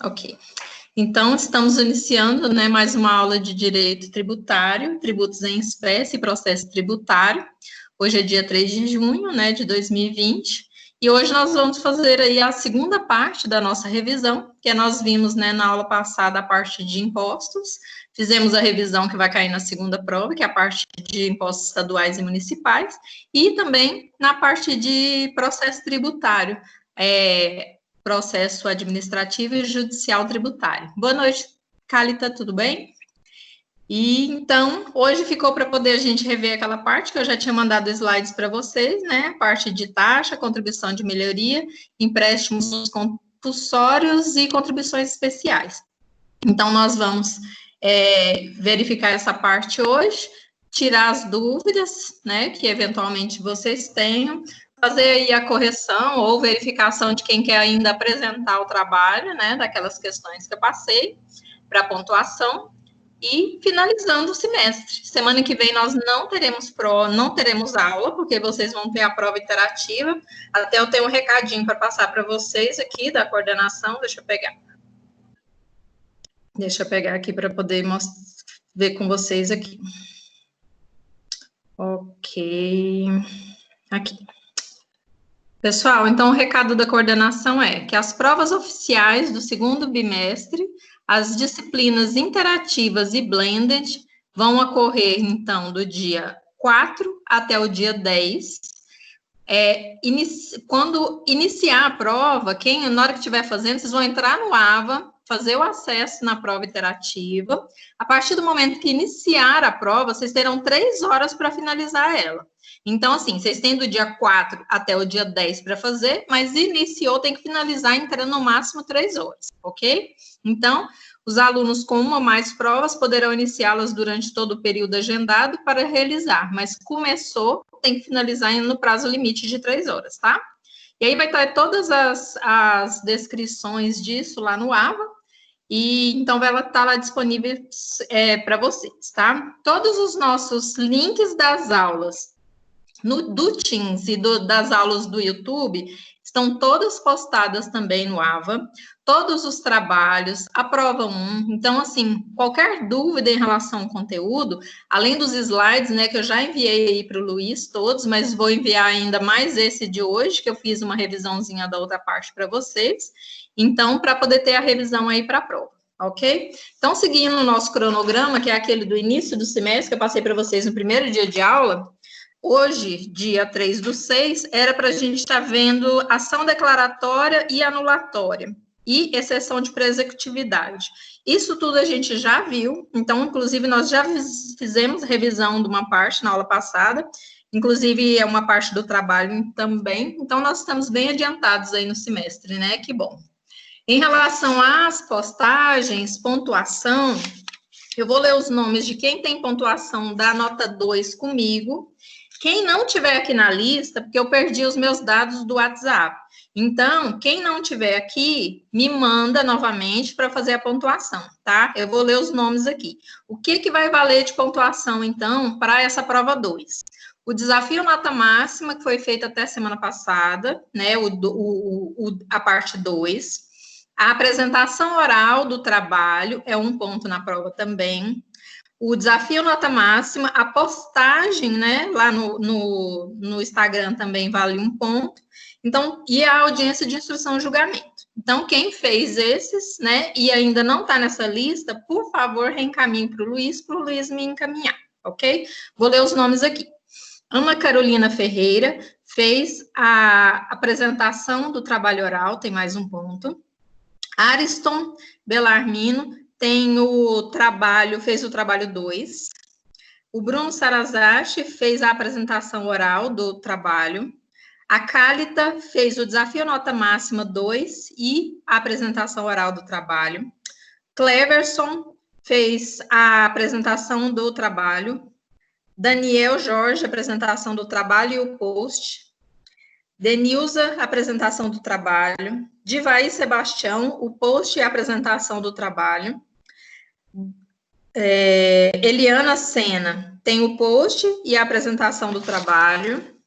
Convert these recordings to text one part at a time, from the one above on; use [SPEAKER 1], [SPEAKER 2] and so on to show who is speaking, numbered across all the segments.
[SPEAKER 1] Ok. Então, estamos iniciando, né, mais uma aula de Direito Tributário, Tributos em Espécie e Processo Tributário. Hoje é dia 3 de junho, né, de 2020, e hoje nós vamos fazer aí a segunda parte da nossa revisão, que nós vimos, né, na aula passada a parte de impostos, fizemos a revisão que vai cair na segunda prova, que é a parte de impostos estaduais e municipais, e também na parte de processo tributário, processo administrativo e judicial tributário. Boa noite, Cálita, tudo bem? E então, hoje ficou para poder a gente rever aquela parte que eu já tinha mandado slides para vocês, né? A parte de taxa, contribuição de melhoria, empréstimos compulsórios e contribuições especiais. Então, nós vamos verificar essa parte hoje, tirar as dúvidas, né, que eventualmente vocês tenham, fazer aí a correção ou verificação de quem quer ainda apresentar o trabalho, né, daquelas questões que eu passei para pontuação e finalizando o semestre. Semana que vem nós não teremos aula, porque vocês vão ter a prova interativa. Até eu tenho um recadinho para passar para vocês aqui da coordenação, deixa eu pegar aqui para poder ver com vocês aqui. Ok. Aqui. Pessoal, então o recado da coordenação é que as provas oficiais do segundo bimestre, as disciplinas interativas e blended, vão ocorrer, então, do dia 4 até o dia 10. Quando iniciar a prova, na hora que estiver fazendo, vocês vão entrar no AVA, fazer o acesso na prova interativa. A partir do momento que iniciar a prova, vocês terão 3 horas para finalizar ela. Então, assim, vocês têm do dia 4 até o dia 10 para fazer, mas iniciou, tem que finalizar entrando no máximo 3 horas, ok? Então, os alunos com uma ou mais provas poderão iniciá-las durante todo o período agendado para realizar, mas começou, tem que finalizar no prazo limite de 3 horas, tá? E aí vai estar todas as descrições disso lá no AVA, e então vai estar lá disponível para vocês, tá? Todos os nossos links das aulas do Teams e das aulas do YouTube estão todas postadas também no AVA, todos os trabalhos, a prova 1, então, assim, qualquer dúvida em relação ao conteúdo, além dos slides, né, que eu já enviei aí para o Luiz todos, mas vou enviar ainda mais esse de hoje, que eu fiz uma revisãozinha da outra parte para vocês, então, para poder ter a revisão aí para a prova, ok? Então, seguindo o nosso cronograma, que é aquele do início do semestre, que eu passei para vocês no primeiro dia de aula, hoje, dia 3/6, era para a gente estar vendo ação declaratória e anulatória, e exceção de pré-executividade. Isso tudo a gente já viu, então, inclusive, nós já fizemos revisão de uma parte na aula passada, inclusive é uma parte do trabalho também, então nós estamos bem adiantados aí no semestre, né? Que bom. Em relação às postagens, pontuação, eu vou ler os nomes de quem tem pontuação da nota 2 comigo. Quem não tiver aqui na lista, porque eu perdi os meus dados do WhatsApp. Então, quem não tiver aqui, me manda novamente para fazer a pontuação, tá? Eu vou ler os nomes aqui. O que vai valer de pontuação, então, para essa prova 2? O desafio nota máxima, que foi feito até semana passada, né? A parte 2. A apresentação oral do trabalho é 1 ponto na prova também. O desafio nota máxima, a postagem, né, lá no Instagram também vale 1 ponto. Então, e a audiência de instrução e julgamento. Então, quem fez esses, né, e ainda não está nessa lista, por favor, reencaminhe para o Luiz me encaminhar, ok? Vou ler os nomes aqui. Ana Carolina Ferreira fez a apresentação do trabalho oral, tem mais 1 ponto. Ariston Belarmino fez o trabalho 2. O Bruno Sarazachi fez a apresentação oral do trabalho. A Cálita fez o desafio nota máxima 2 e a apresentação oral do trabalho. Cleverson fez a apresentação do trabalho. Daniel Jorge, apresentação do trabalho e o post. Denilza, apresentação do trabalho. Divaí Sebastião, o post e a apresentação do trabalho. Eliana Sena tem o post e a apresentação do trabalho.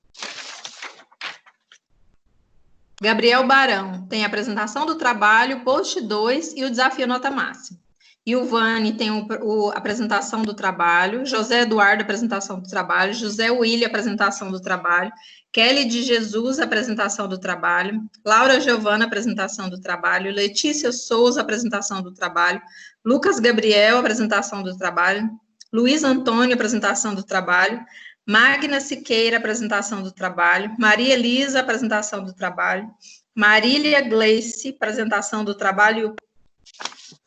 [SPEAKER 1] Gabriel Barão tem a apresentação do trabalho, post 2 e o desafio nota máxima. Ilvane tem a apresentação do trabalho, José Eduardo, apresentação do trabalho, José William, apresentação do trabalho, Kelly de Jesus, apresentação do trabalho, Laura Giovana, apresentação do trabalho, Letícia Souza, apresentação do trabalho, Lucas Gabriel, apresentação do trabalho, Luiz Antônio, apresentação do trabalho, Magna Siqueira, apresentação do trabalho, Maria Elisa, apresentação do trabalho, Marília Gleice, apresentação do trabalho,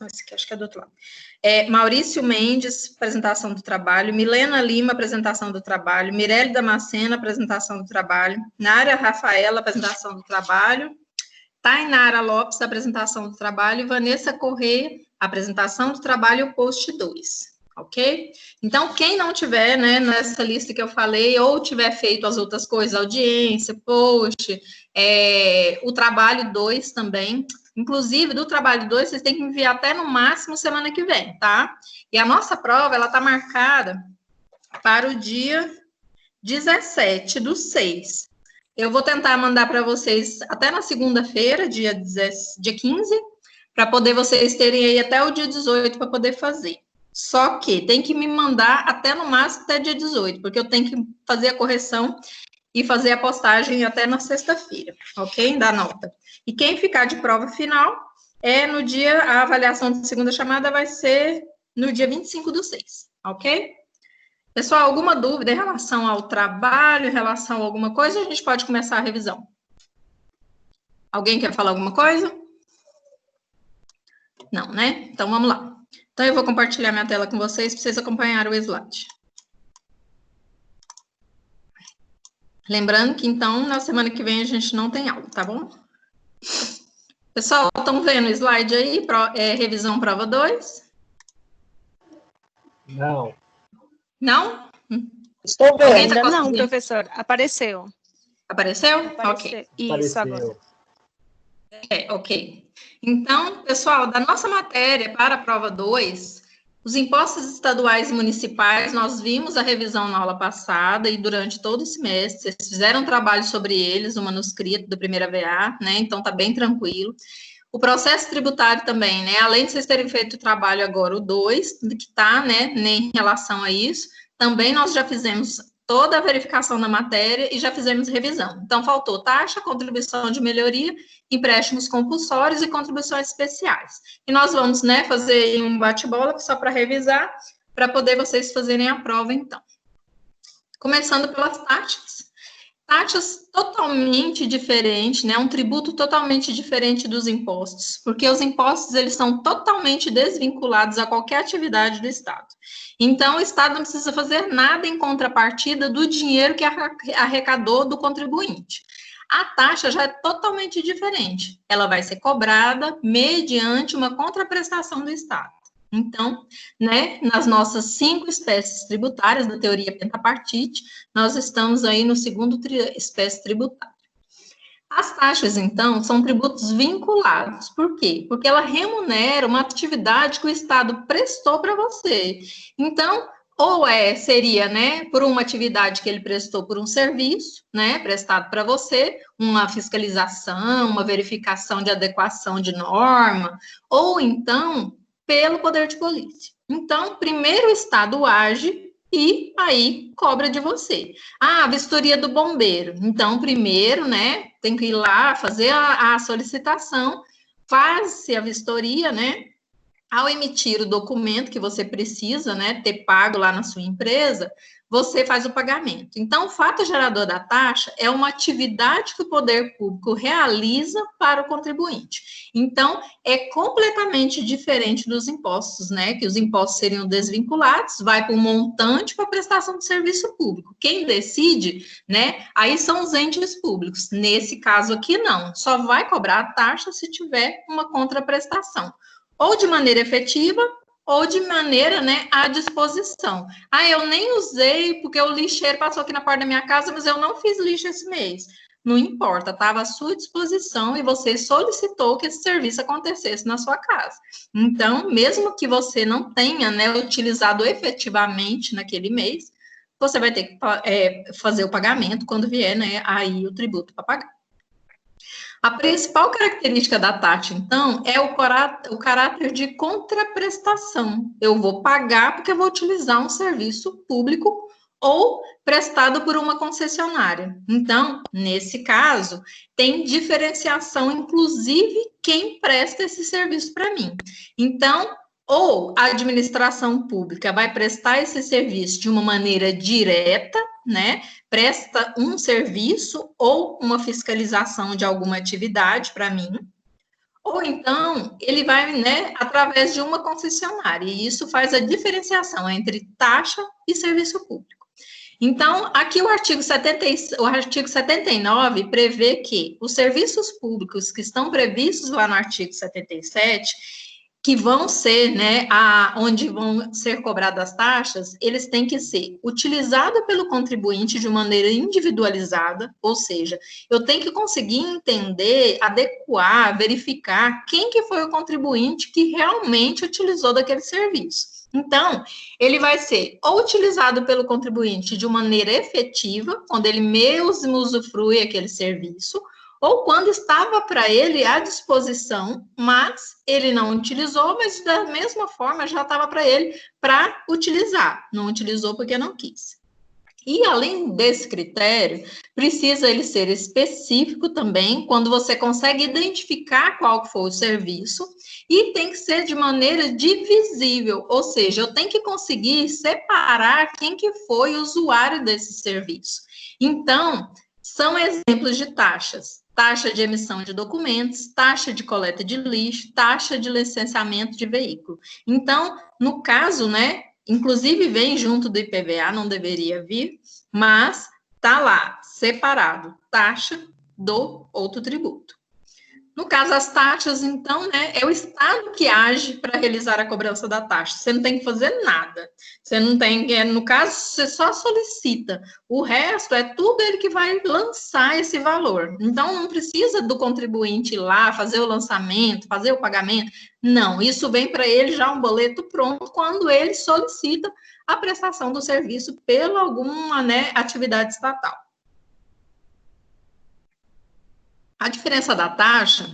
[SPEAKER 1] esse aqui acho que é do outro lado. Maurício Mendes, apresentação do trabalho, Milena Lima, apresentação do trabalho, Mirelle Damasceno, apresentação do trabalho, Nária Rafaela, apresentação do trabalho, Tainara Lopes, apresentação do trabalho, Vanessa Corrêa, apresentação do trabalho, post 2. Ok? Então, quem não tiver, né, nessa lista que eu falei, ou tiver feito as outras coisas, audiência, post, o trabalho 2 também, inclusive, do trabalho 2, vocês têm que enviar até no máximo semana que vem, tá? E a nossa prova, ela tá marcada para o dia 17/6. Eu vou tentar mandar para vocês até na segunda-feira, dia 15, para poder vocês terem aí até o dia 18 para poder fazer. Só que tem que me mandar até no máximo até dia 18, porque eu tenho que fazer a correção e fazer a postagem até na sexta-feira, ok? Da nota. E quem ficar de prova final no dia, a avaliação de segunda chamada vai ser no dia 25/6, ok? Pessoal, alguma dúvida em relação ao trabalho, em relação a alguma coisa, a gente pode começar a revisão. Alguém quer falar alguma coisa? Não, né? Então, vamos lá. Então, eu vou compartilhar minha tela com vocês, para vocês acompanharem o slide. Lembrando que, então, na semana que vem a gente não tem aula, tá bom? Pessoal, estão vendo o slide aí? Revisão prova 2?
[SPEAKER 2] Não.
[SPEAKER 1] Não?
[SPEAKER 3] Estou vendo.
[SPEAKER 4] Ainda não, professor. Apareceu.
[SPEAKER 1] Apareceu?
[SPEAKER 4] Ok. Isso, agora.
[SPEAKER 1] Ok. Então, pessoal, da nossa matéria para a prova 2, os impostos estaduais e municipais, nós vimos a revisão na aula passada e durante todo o semestre, vocês fizeram um trabalho sobre eles, o manuscrito do primeiro AVA, né? Então, tá bem tranquilo. O processo tributário também, né? Além de vocês terem feito o trabalho agora, o 2, que tá, né, em relação a isso, também nós já fizemos toda a verificação da matéria e já fizemos revisão. Então, faltou taxa, contribuição de melhoria, empréstimos compulsórios e contribuições especiais. E nós vamos, né, fazer um bate-bola só para revisar, para poder vocês fazerem a prova, então. Começando pelas taxas. Taxas totalmente diferentes, né, um tributo totalmente diferente dos impostos, porque os impostos, eles são totalmente desvinculados a qualquer atividade do Estado. Então, o Estado não precisa fazer nada em contrapartida do dinheiro que arrecadou do contribuinte. A taxa já é totalmente diferente. Ela vai ser cobrada mediante uma contraprestação do Estado. Então, né, nas nossas 5 espécies tributárias da teoria pentapartite, nós estamos aí no segundo espécie tributária. As taxas, então, são tributos vinculados. Por quê? Porque ela remunera uma atividade que o Estado prestou para você. Então, ou seria, né, por uma atividade que ele prestou por um serviço, né, prestado para você, uma fiscalização, uma verificação de adequação de norma, ou então pelo poder de polícia. Então, primeiro o Estado age e aí cobra de você. A vistoria do bombeiro. Então, primeiro, né, tem que ir lá fazer a solicitação, faz-se a vistoria, né, ao emitir o documento que você precisa, né, ter pago lá na sua empresa, você faz o pagamento. Então, o fato gerador da taxa é uma atividade que o poder público realiza para o contribuinte. Então, é completamente diferente dos impostos, né, que os impostos seriam desvinculados, vai para o montante para prestação de serviço público. Quem decide, né, aí são os entes públicos. Nesse caso aqui, não. Só vai cobrar a taxa se tiver uma contraprestação. Ou de maneira efetiva, ou de maneira, né, à disposição. Ah, eu nem usei porque o lixeiro passou aqui na porta da minha casa, mas eu não fiz lixo esse mês. Não importa, estava à sua disposição e você solicitou que esse serviço acontecesse na sua casa. Então, mesmo que você não tenha, né, utilizado efetivamente naquele mês, você vai ter que fazer o pagamento quando vier, né, aí o tributo para pagar. A principal característica da taxa, então, é o caráter de contraprestação. Eu vou pagar porque eu vou utilizar um serviço público ou prestado por uma concessionária. Então, nesse caso, tem diferenciação, inclusive, quem presta esse serviço para mim. Então, ou a administração pública vai prestar esse serviço de uma maneira direta, né? Presta um serviço ou uma fiscalização de alguma atividade para mim, ou então ele vai, né, através de uma concessionária, e isso faz a diferenciação entre taxa e serviço público. Então, aqui o artigo 79 prevê que os serviços públicos que estão previstos lá no artigo 77, que vão ser, né, onde vão ser cobradas as taxas, eles têm que ser utilizados pelo contribuinte de maneira individualizada, ou seja, eu tenho que conseguir entender, adequar, verificar quem que foi o contribuinte que realmente utilizou daquele serviço. Então, ele vai ser ou utilizado pelo contribuinte de maneira efetiva, quando ele mesmo usufrui aquele serviço, ou quando estava para ele à disposição, mas ele não utilizou, mas da mesma forma já estava para ele para utilizar. Não utilizou porque não quis. E além desse critério, precisa ele ser específico também, quando você consegue identificar qual foi o serviço, e tem que ser de maneira divisível, ou seja, eu tenho que conseguir separar quem que foi o usuário desse serviço. Então, são exemplos de taxas. Taxa de emissão de documentos, taxa de coleta de lixo, taxa de licenciamento de veículo. Então, no caso, né, inclusive vem junto do IPVA, não deveria vir, mas tá lá, separado, taxa do outro tributo. No caso, as taxas, então, né, é o Estado que age para realizar a cobrança da taxa. Você não tem que fazer nada. Você não tem, no caso, você só solicita. O resto é tudo ele que vai lançar esse valor. Então, não precisa do contribuinte ir lá, fazer o lançamento, fazer o pagamento. Não, isso vem para ele já um boleto pronto quando ele solicita a prestação do serviço pela alguma, né, atividade estatal. A diferença da taxa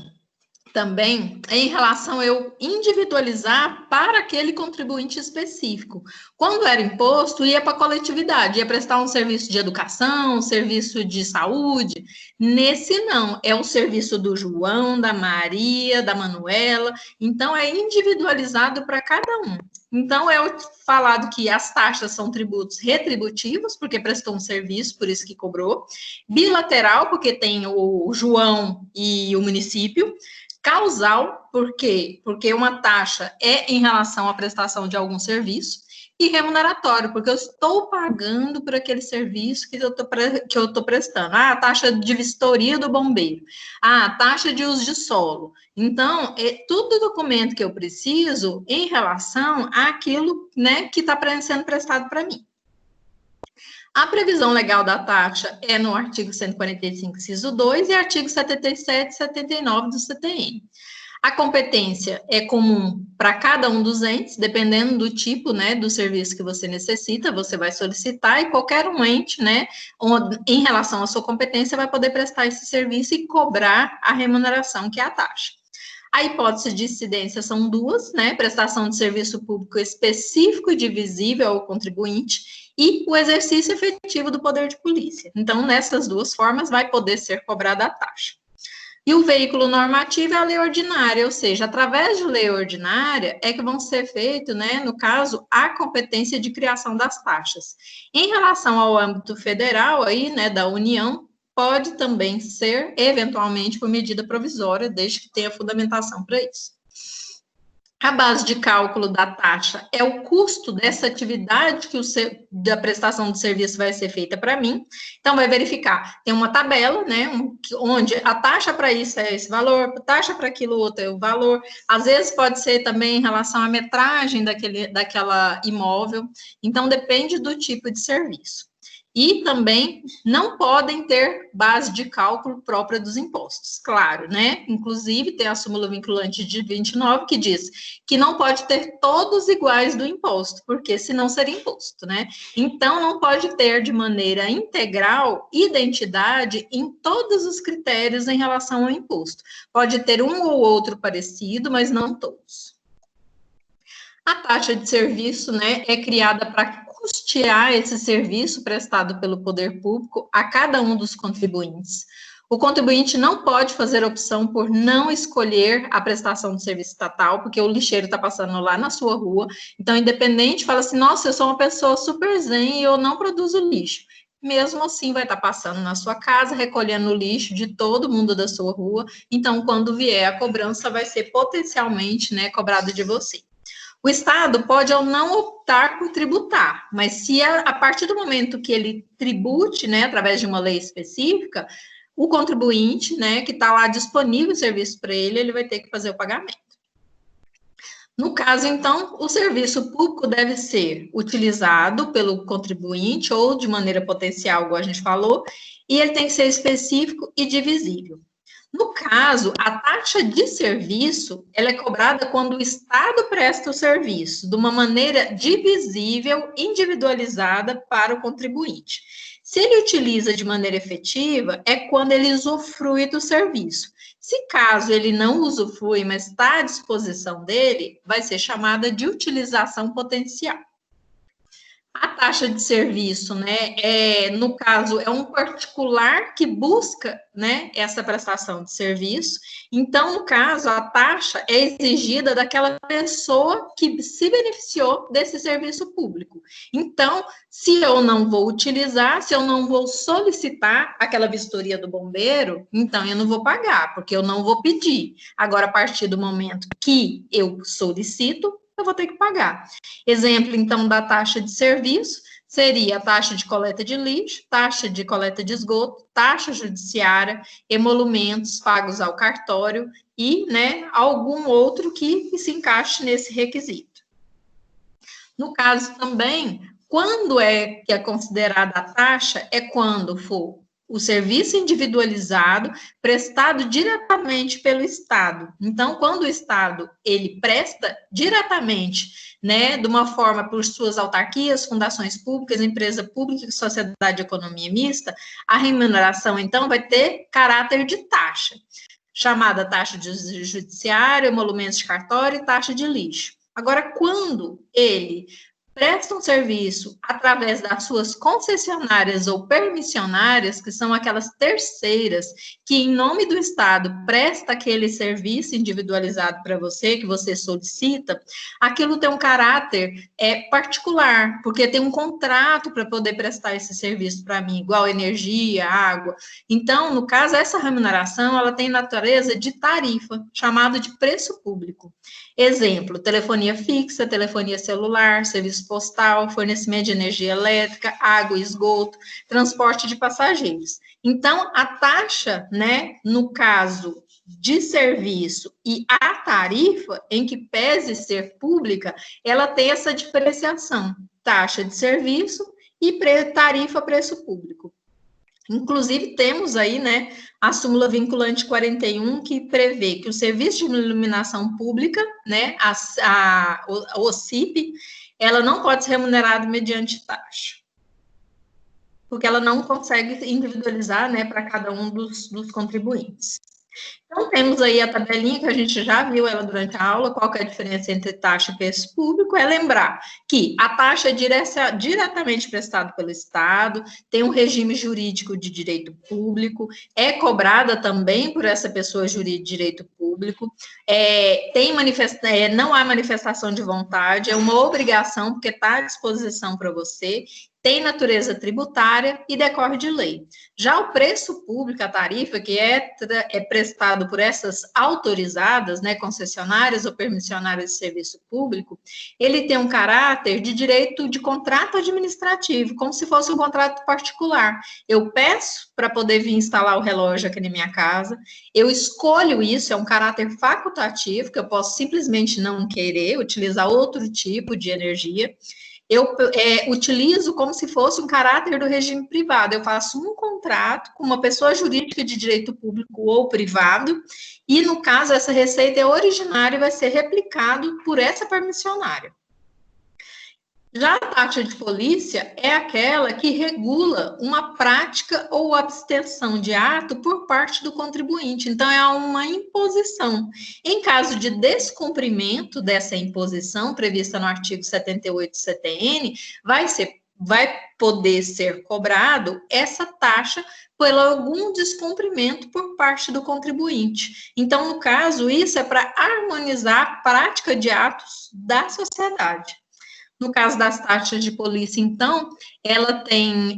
[SPEAKER 1] também é em relação a eu individualizar para aquele contribuinte específico. Quando era imposto, ia para a coletividade, ia prestar um serviço de educação, um serviço de saúde. Nesse não, é o serviço do João, da Maria, da Manuela, então é individualizado para cada um. Então, é falado que as taxas são tributos retributivos, porque prestou um serviço, por isso que cobrou. Bilateral, porque tem o João e o município. Causal, por quê? Porque uma taxa é em relação à prestação de algum serviço. E remuneratório, porque eu estou pagando por aquele serviço que eu estou prestando. Ah, a taxa de vistoria do bombeiro. Ah, a taxa de uso de solo. Então, é tudo documento que eu preciso em relação àquilo, né, que está sendo prestado para mim. A previsão legal da taxa é no artigo 145, inciso 2, e artigo 77 e 79 do CTN. A competência é comum para cada um dos entes, dependendo do tipo, né, do serviço que você necessita, você vai solicitar, e qualquer um ente, né, em relação à sua competência, vai poder prestar esse serviço e cobrar a remuneração, que é a taxa. A hipótese de incidência são duas, né, prestação de serviço público específico e divisível ao contribuinte, e o exercício efetivo do poder de polícia. Então, nessas duas formas, vai poder ser cobrada a taxa. E o veículo normativo é a lei ordinária, ou seja, através de lei ordinária é que vão ser feitos, né, no caso, a competência de criação das taxas. Em relação ao âmbito federal, aí, né, da União, pode também ser, eventualmente, por medida provisória, desde que tenha fundamentação para isso. A base de cálculo da taxa é o custo dessa atividade que da prestação de serviço vai ser feita para mim. Então, vai verificar, tem uma tabela, né, onde a taxa para isso é esse valor, a taxa para aquilo outro é o valor. Às vezes pode ser também em relação à metragem daquela imóvel. Então, depende do tipo de serviço. E também não podem ter base de cálculo própria dos impostos, claro, né? Inclusive, tem a súmula vinculante de 29 que diz que não pode ter todos iguais do imposto, porque senão seria imposto, né? Então, não pode ter de maneira integral identidade em todos os critérios em relação ao imposto. Pode ter um ou outro parecido, mas não todos. A taxa de serviço, né, é criada para custear esse serviço prestado pelo poder público a cada um dos contribuintes. O contribuinte não pode fazer opção por não escolher a prestação de serviço estatal, porque o lixeiro está passando lá na sua rua. Então, independente, fala assim, nossa, eu sou uma pessoa super zen e eu não produzo lixo. Mesmo assim, vai estar passando na sua casa, recolhendo o lixo de todo mundo da sua rua. Então, quando vier a cobrança, vai ser potencialmente, né, cobrado de você. O Estado pode ou não optar por tributar, mas se a partir do momento que ele tribute, né, através de uma lei específica, o contribuinte, né, que está lá disponível o serviço para ele, ele vai ter que fazer o pagamento. No caso, então, o serviço público deve ser utilizado pelo contribuinte ou de maneira potencial, como a gente falou, e ele tem que ser específico e divisível. No caso, a taxa de serviço, ela é cobrada quando o Estado presta o serviço, de uma maneira divisível, individualizada para o contribuinte. Se ele utiliza de maneira efetiva, é quando ele usufrui do serviço. Se caso ele não usufrui, mas está à disposição dele, vai ser chamada de utilização potencial. A taxa de serviço, né, no caso, é um particular que busca, né, essa prestação de serviço. Então, no caso, a taxa é exigida daquela pessoa que se beneficiou desse serviço público. Então, se eu não vou utilizar, se eu não vou solicitar aquela vistoria do bombeiro, então eu não vou pagar, porque eu não vou pedir. Agora, a partir do momento que eu solicito, eu vou ter que pagar. Exemplo, então, da taxa de serviço seria a taxa de coleta de lixo, taxa de coleta de esgoto, taxa judiciária, emolumentos pagos ao cartório e, né, algum outro que se encaixe nesse requisito. No caso também, quando é que é considerada a taxa, é quando for o serviço individualizado prestado diretamente pelo Estado. Então, quando o Estado, ele presta diretamente, né, de uma forma por suas autarquias, fundações públicas, empresa pública e sociedade de economia mista, a remuneração, então, vai ter caráter de taxa, chamada taxa de judiciário, emolumentos de cartório e taxa de lixo. Agora, quando ele presta um serviço através das suas concessionárias ou permissionárias, que são aquelas terceiras que, em nome do Estado, presta aquele serviço individualizado para você, que você solicita, aquilo tem um caráter particular, porque tem um contrato para poder prestar esse serviço para mim, igual energia, água. Então, no caso, essa remuneração, ela tem natureza de tarifa, chamada de preço público. Exemplo, telefonia fixa, telefonia celular, serviço postal, fornecimento de energia elétrica, água e esgoto, transporte de passageiros. Então, a taxa, né, no caso de serviço e a tarifa, em que pese ser pública, ela tem essa diferenciação, taxa de serviço e tarifa preço público. Inclusive, temos aí, né, a súmula vinculante 41, que prevê que o serviço de iluminação pública, né, a OCIP, ela não pode ser remunerada mediante taxa, porque ela não consegue individualizar, né, para cada um dos contribuintes. Então, temos aí a tabelinha que a gente já viu ela durante a aula, qual que é a diferença entre taxa e preço público, é lembrar que a taxa é diretamente prestada pelo Estado, tem um regime jurídico de direito público, é cobrada também por essa pessoa jurídica de direito público, não há manifestação de vontade, é uma obrigação, porque está à disposição para você, tem natureza tributária e decorre de lei. Já o preço público, a tarifa, que é prestado por essas autorizadas, né, concessionárias ou permissionárias de serviço público, ele tem um caráter de direito de contrato administrativo, como se fosse um contrato particular. Eu peço para poder vir instalar o relógio aqui na minha casa, eu escolho isso, é um caráter facultativo, que eu posso simplesmente não querer, utilizar outro tipo de energia. eu utilizo como se fosse um caráter do regime privado. Eu faço um contrato com uma pessoa jurídica de direito público ou privado, e, no caso, essa receita é originária e vai ser replicado por essa permissionária. Já a taxa de polícia é aquela que regula uma prática ou abstenção de ato por parte do contribuinte. Então, é uma imposição. Em caso de descumprimento dessa imposição, prevista no artigo 78 do CTN, vai poder ser cobrado essa taxa por algum descumprimento por parte do contribuinte. Então, no caso, isso é para harmonizar a prática de atos da sociedade. No caso das taxas de polícia, então, ela tem,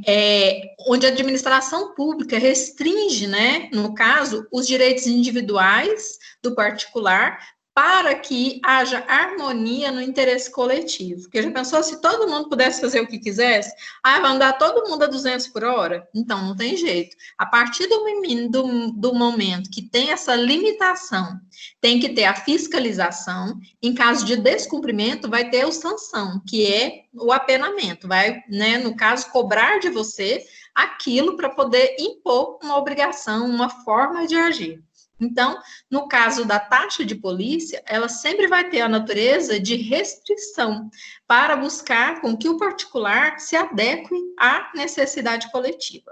[SPEAKER 1] onde a administração pública restringe, né, no caso, os direitos individuais do particular, para que haja harmonia no interesse coletivo. Porque já pensou se todo mundo pudesse fazer o que quisesse? Vai andar todo mundo a 200 por hora? Então, não tem jeito. A partir do momento que tem essa limitação, tem que ter a fiscalização. Em caso de descumprimento, vai ter a sanção, que é o apenamento. Vai, né, no caso, cobrar de você aquilo para poder impor uma obrigação, uma forma de agir. Então, no caso da taxa de polícia, ela sempre vai ter a natureza de restrição para buscar com que o particular se adeque à necessidade coletiva.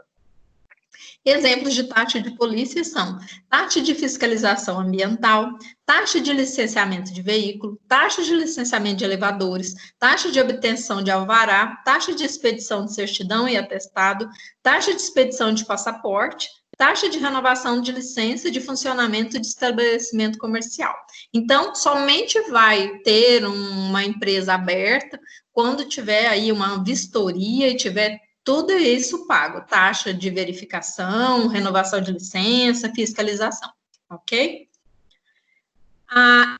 [SPEAKER 1] Exemplos de taxa de polícia são taxa de fiscalização ambiental, taxa de licenciamento de veículo, taxa de licenciamento de elevadores, taxa de obtenção de alvará, taxa de expedição de certidão e atestado, taxa de expedição de passaporte, taxa de renovação de licença de funcionamento de estabelecimento comercial. Então, somente vai ter uma empresa aberta quando tiver aí uma vistoria e tiver tudo isso pago, taxa de verificação, renovação de licença, fiscalização, ok?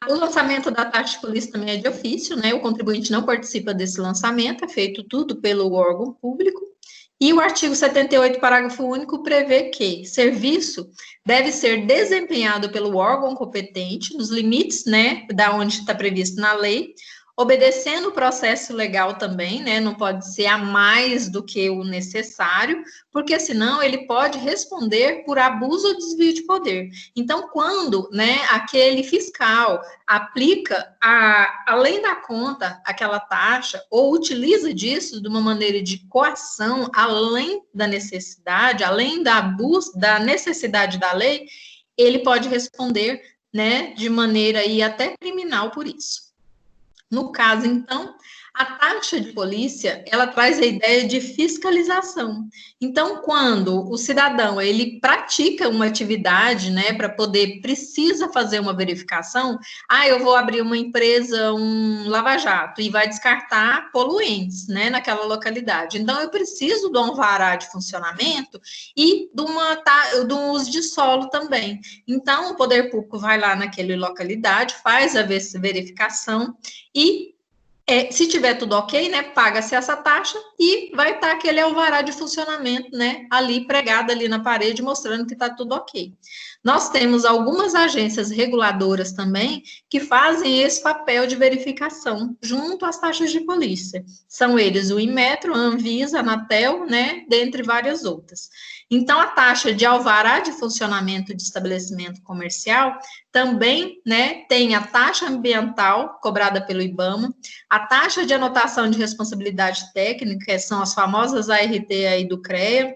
[SPEAKER 1] O lançamento da taxa de polícia também é de ofício, né? O contribuinte não participa desse lançamento, é feito tudo pelo órgão público. E o artigo 78, parágrafo único, prevê que serviço deve ser desempenhado pelo órgão competente, nos limites, né, da onde está previsto na lei, obedecendo o processo legal também, né, não pode ser a mais do que o necessário, porque senão ele pode responder por abuso ou desvio de poder. Então, quando, né, aquele fiscal aplica, além da conta, aquela taxa, ou utiliza disso de uma maneira de coação, além da necessidade, além da abuso, da necessidade da lei, ele pode responder, né, de maneira aí até criminal por isso. No caso, então, a taxa de polícia, ela traz a ideia de fiscalização. Então, quando o cidadão, ele pratica uma atividade, né, para poder, precisa fazer uma verificação, eu vou abrir uma empresa, um lava-jato, e vai descartar poluentes, né, naquela localidade. Então, eu preciso de um alvará de funcionamento e de um uso de solo também. Então, o poder público vai lá naquela localidade, faz a verificação e se tiver tudo ok, né, paga-se essa taxa e vai estar aquele alvará de funcionamento, né, ali pregado ali na parede, mostrando que está tudo ok. Nós temos algumas agências reguladoras também que fazem esse papel de verificação junto às taxas de polícia. São eles o Inmetro, a Anvisa, a Anatel, né, dentre várias outras. Então, a taxa de alvará de funcionamento de estabelecimento comercial também, né, tem a taxa ambiental cobrada pelo IBAMA, a taxa de anotação de responsabilidade técnica, que são as famosas ART aí do CREA,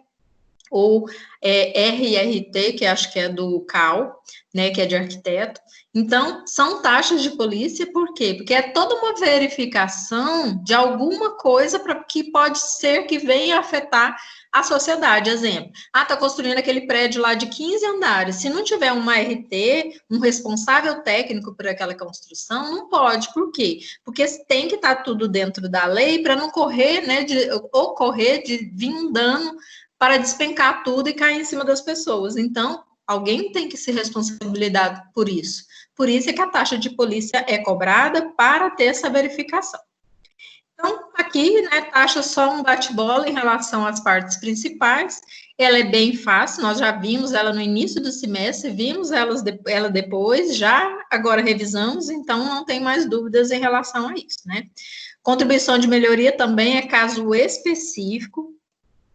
[SPEAKER 1] ou RRT, que acho que é do CAL, né, que é de arquiteto. Então, são taxas de polícia, por quê? Porque é toda uma verificação de alguma coisa que pode ser que venha afetar a sociedade. Exemplo, está construindo aquele prédio lá de 15 andares, se não tiver uma RT, um responsável técnico por aquela construção, não pode. Por quê? Porque tem que estar tudo dentro da lei para não correr, né, ocorrer de vir um dano para despencar tudo e cair em cima das pessoas. Então, alguém tem que ser responsabilizado por isso. Por isso é que a taxa de polícia é cobrada para ter essa verificação. Então, aqui, né, taxa só um bate-bola em relação às partes principais, Ela é bem fácil, nós já vimos ela no início do semestre, vimos ela depois, já agora revisamos, então não tem mais dúvidas em relação a isso, né? Contribuição de melhoria também é caso específico,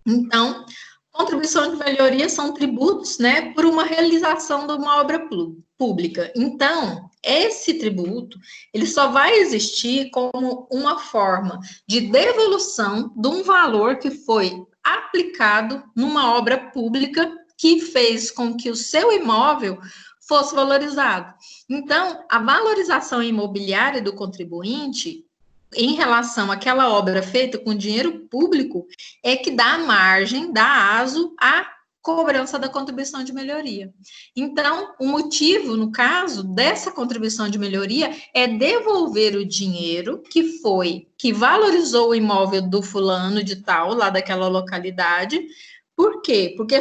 [SPEAKER 1] então, contribuição de melhoria são tributos, né, por uma realização de uma obra pública. Então, esse tributo, ele só vai existir como uma forma de devolução de um valor que foi aplicado numa obra pública que fez com que o seu imóvel fosse valorizado. Então, a valorização imobiliária do contribuinte em relação àquela obra feita com dinheiro público, é que dá margem, dá aso à cobrança da contribuição de melhoria. Então, o motivo, no caso, dessa contribuição de melhoria é devolver o dinheiro que valorizou o imóvel do fulano de tal, lá daquela localidade. Por quê? Porque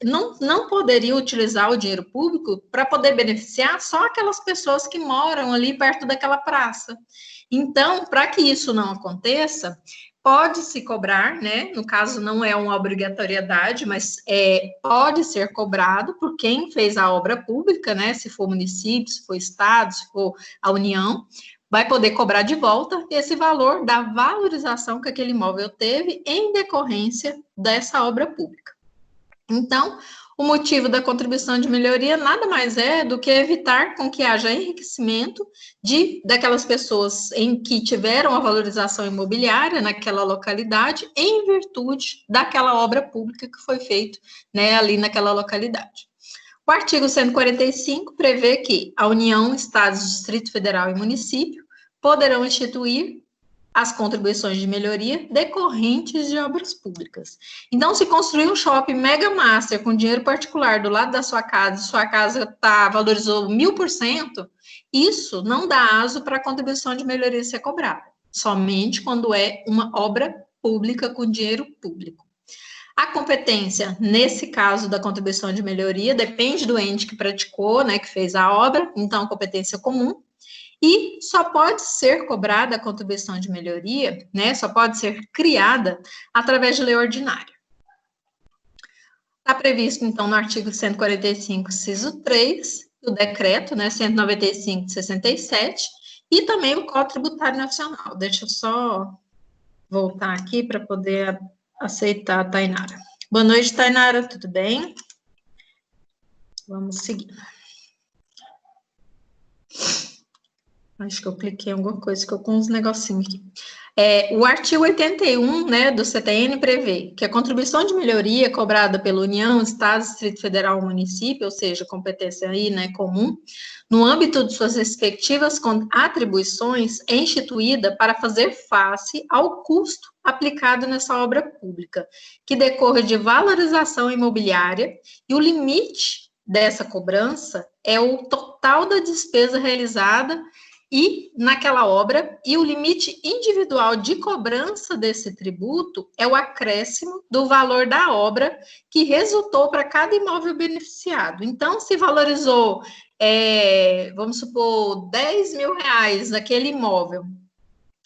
[SPEAKER 1] não poderia utilizar o dinheiro público para poder beneficiar só aquelas pessoas que moram ali perto daquela praça. Então, para que isso não aconteça, pode-se cobrar, né? No caso, não é uma obrigatoriedade, mas pode ser cobrado por quem fez a obra pública, né? Se for município, se for estado, se for a União, vai poder cobrar de volta esse valor da valorização que aquele imóvel teve em decorrência dessa obra pública. Então, o motivo da contribuição de melhoria nada mais é do que evitar com que haja enriquecimento daquelas pessoas em que tiveram a valorização imobiliária naquela localidade em virtude daquela obra pública que foi feita, né, ali naquela localidade. O artigo 145 prevê que a União, Estados, Distrito Federal e Município poderão instituir as contribuições de melhoria decorrentes de obras públicas. Então, se construir um shopping mega master com dinheiro particular do lado da sua casa valorizou 1000%, isso não dá aso para a contribuição de melhoria ser cobrada, somente quando é uma obra pública com dinheiro público. A competência, nesse caso da contribuição de melhoria, depende do ente que praticou, né, que fez a obra, então, competência comum. E só pode ser cobrada a contribuição de melhoria, né? Só pode ser criada através de lei ordinária. Está previsto, então, no artigo 145, inciso 3, o decreto, né, 195 de 67, e também o Código Tributário Nacional. Deixa eu só voltar aqui para poder aceitar a Tainara. Boa noite, Tainara, tudo bem? Vamos seguir. Acho que eu cliquei em alguma coisa, ficou com uns negocinhos aqui. O artigo 81, né, do CTN prevê que a contribuição de melhoria cobrada pela União, Estado, Distrito Federal ou Município, ou seja, competência aí, né, comum, no âmbito de suas respectivas atribuições, é instituída para fazer face ao custo aplicado nessa obra pública, que decorre de valorização imobiliária, e o limite dessa cobrança é o total da despesa realizada e naquela obra, e o limite individual de cobrança desse tributo é o acréscimo do valor da obra que resultou para cada imóvel beneficiado. Então, se valorizou, vamos supor, 10 mil reais naquele imóvel,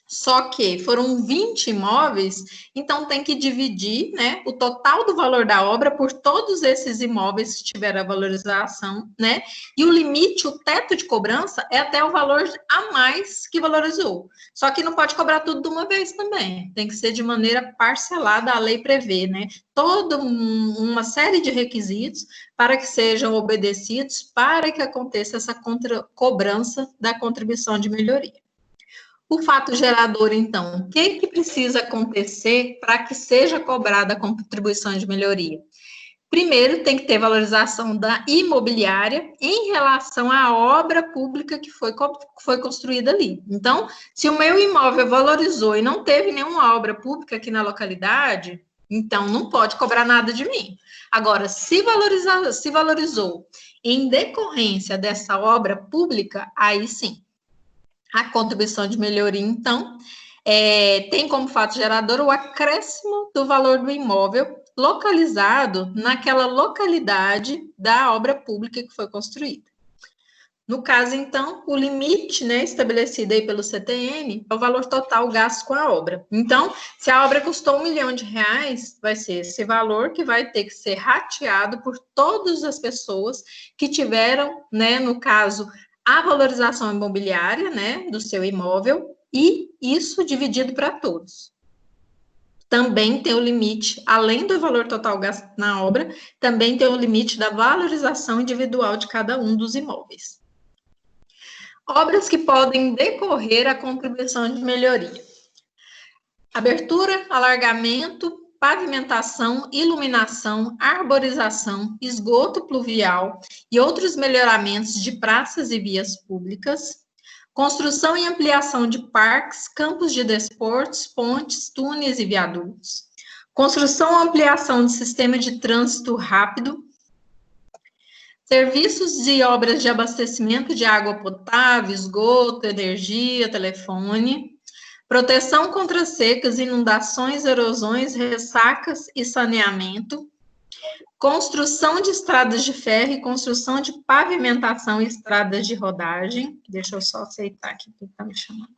[SPEAKER 1] só que foram 20 imóveis, então tem que dividir, né, o total do valor da obra por todos esses imóveis que tiveram a valorização, né, e o limite, o teto de cobrança é até o valor a mais que valorizou. Só que não pode cobrar tudo de uma vez também, tem que ser de maneira parcelada, a lei prevê, né, toda uma série de requisitos para que sejam obedecidos, para que aconteça essa cobrança da contribuição de melhoria. O fato gerador, então, o que precisa acontecer para que seja cobrada a contribuição de melhoria? Primeiro, tem que ter valorização da imobiliária em relação à obra pública que foi construída ali. Então, se o meu imóvel valorizou e não teve nenhuma obra pública aqui na localidade, então não pode cobrar nada de mim. Agora, se valorizou em decorrência dessa obra pública, aí sim. A contribuição de melhoria, então, tem como fato gerador o acréscimo do valor do imóvel localizado naquela localidade da obra pública que foi construída. No caso, então, o limite, né, estabelecido aí pelo CTN é o valor total gasto com a obra. Então, se a obra custou R$1 milhão, vai ser esse valor que vai ter que ser rateado por todas as pessoas que tiveram, né, no caso, a valorização imobiliária, né, do seu imóvel, e isso dividido para todos. Também tem o limite, além do valor total gasto na obra, também tem o limite da valorização individual de cada um dos imóveis. Obras que podem decorrer a contribuição de melhoria. Abertura, alargamento, pavimentação, iluminação, arborização, esgoto pluvial e outros melhoramentos de praças e vias públicas. Construção e ampliação de parques, campos de desportos, pontes, túneis e viadutos. Construção ou ampliação de sistema de trânsito rápido. Serviços e obras de abastecimento de água potável, esgoto, energia, telefone. Proteção contra secas, inundações, erosões, ressacas e saneamento. Construção de estradas de ferro e construção de pavimentação e estradas de rodagem. Deixa eu só aceitar aqui quem está me chamando.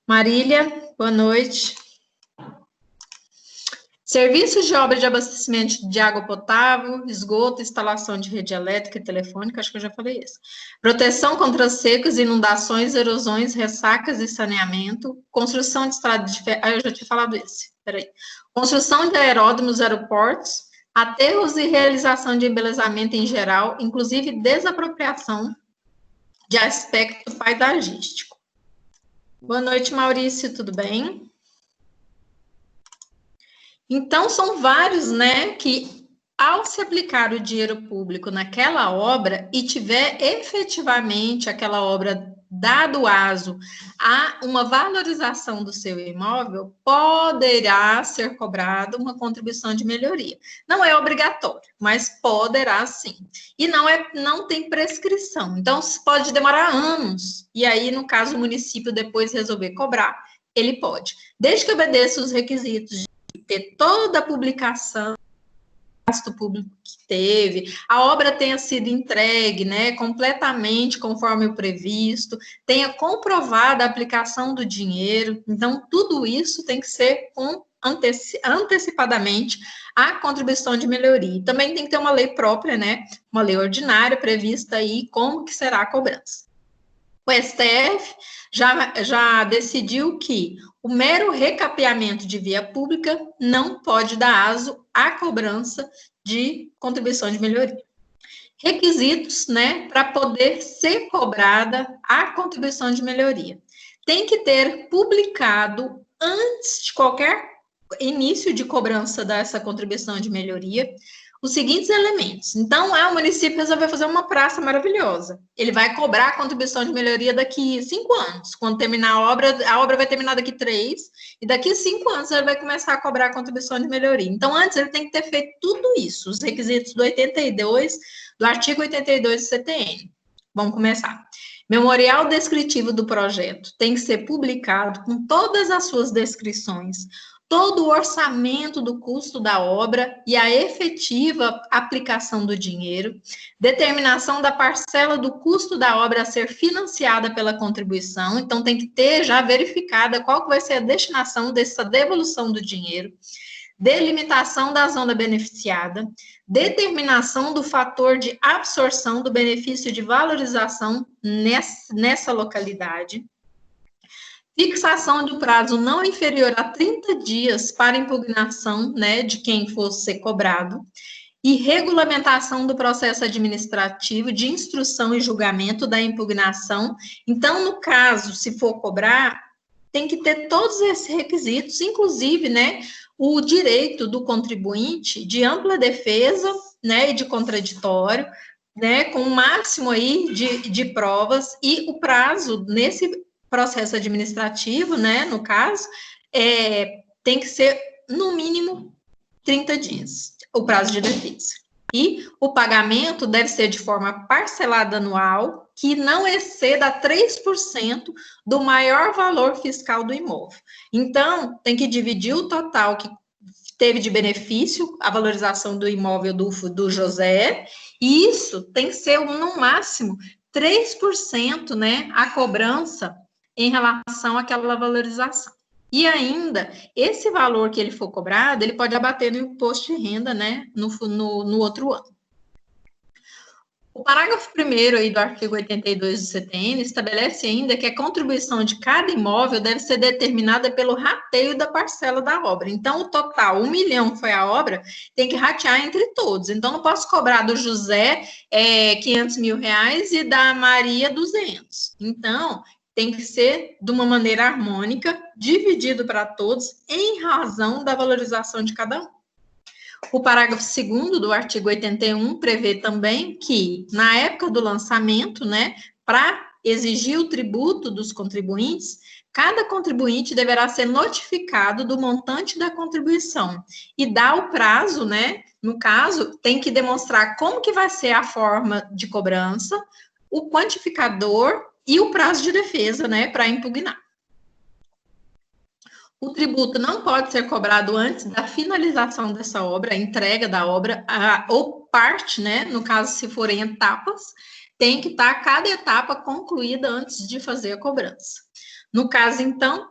[SPEAKER 1] Marília, boa noite. Serviços de obra de abastecimento de água potável, esgoto, instalação de rede elétrica e telefônica, acho que eu já falei isso. Proteção contra secas, inundações, erosões, ressacas e saneamento. Construção de estradas de ferro. Ah, eu já tinha falado esse. Peraí. Construção de aeródromos, aeroportos, aterros e realização de embelezamento em geral, inclusive desapropriação de aspecto paisagístico. Boa noite, Maurício, tudo bem? Então, são vários, né, que ao se aplicar o dinheiro público naquela obra e tiver efetivamente aquela obra dado aso a uma valorização do seu imóvel, poderá ser cobrada uma contribuição de melhoria. Não é obrigatório, mas poderá sim. E não tem prescrição. Então, pode demorar anos. E aí, no caso, o município depois resolver cobrar, ele pode. Desde que obedeça os requisitos de ter toda a publicação, gasto público que teve, a obra tenha sido entregue, né, completamente conforme o previsto, tenha comprovado a aplicação do dinheiro. Então, tudo isso tem que ser antecipadamente a contribuição de melhoria. Também tem que ter uma lei própria, né, uma lei ordinária prevista aí como que será a cobrança. O STF já decidiu que o mero recapeamento de via pública não pode dar aso à cobrança de contribuição de melhoria. Requisitos, né, para poder ser cobrada a contribuição de melhoria. Tem que ter publicado, antes de qualquer início de cobrança dessa contribuição de melhoria, os seguintes elementos. Então, o município resolveu fazer uma praça maravilhosa. Ele vai cobrar a contribuição de melhoria daqui 5 anos. Quando terminar a obra vai terminar daqui 3, e daqui 5 anos ele vai começar a cobrar a contribuição de melhoria. Então, antes ele tem que ter feito tudo isso, os requisitos do artigo 82 do CTN. Vamos começar. Memorial descritivo do projeto tem que ser publicado com todas as suas descrições, todo o orçamento do custo da obra e a efetiva aplicação do dinheiro, determinação da parcela do custo da obra a ser financiada pela contribuição, então tem que ter já verificada qual que vai ser a destinação dessa devolução do dinheiro, delimitação da zona beneficiada, determinação do fator de absorção do benefício de valorização nessa localidade, fixação de prazo não inferior a 30 dias para impugnação, né, de quem fosse ser cobrado, e regulamentação do processo administrativo de instrução e julgamento da impugnação. Então, no caso, se for cobrar, tem que ter todos esses requisitos, inclusive, né, o direito do contribuinte de ampla defesa, né, e de contraditório, né, com o máximo aí de provas, e o prazo nesse processo administrativo, né, no caso, tem que ser, no mínimo, 30 dias, o prazo de defesa. E o pagamento deve ser de forma parcelada anual, que não exceda 3% do maior valor fiscal do imóvel. Então, tem que dividir o total que teve de benefício, a valorização do imóvel do José, e isso tem que ser, no máximo, 3%, né, a cobrança em relação àquela valorização. E ainda, esse valor que ele for cobrado, ele pode abater no imposto de renda, né, no outro ano. O parágrafo 1º aí do artigo 82 do CTN estabelece ainda que a contribuição de cada imóvel deve ser determinada pelo rateio da parcela da obra. Então, o total, 1 milhão foi a obra, tem que ratear entre todos. Então, não posso cobrar do José 500 mil reais e da Maria 200. Então, tem que ser de uma maneira harmônica, dividido para todos, em razão da valorização de cada um. O parágrafo 2º do artigo 81 prevê também que, na época do lançamento, né, para exigir o tributo dos contribuintes, cada contribuinte deverá ser notificado do montante da contribuição e dá o prazo, né, no caso, tem que demonstrar como que vai ser a forma de cobrança, o quantificador e o prazo de defesa, né, para impugnar. O tributo não pode ser cobrado antes da finalização dessa obra, a entrega da obra, ou parte, né? No caso, se forem etapas, tem que estar cada etapa concluída antes de fazer a cobrança. No caso, então,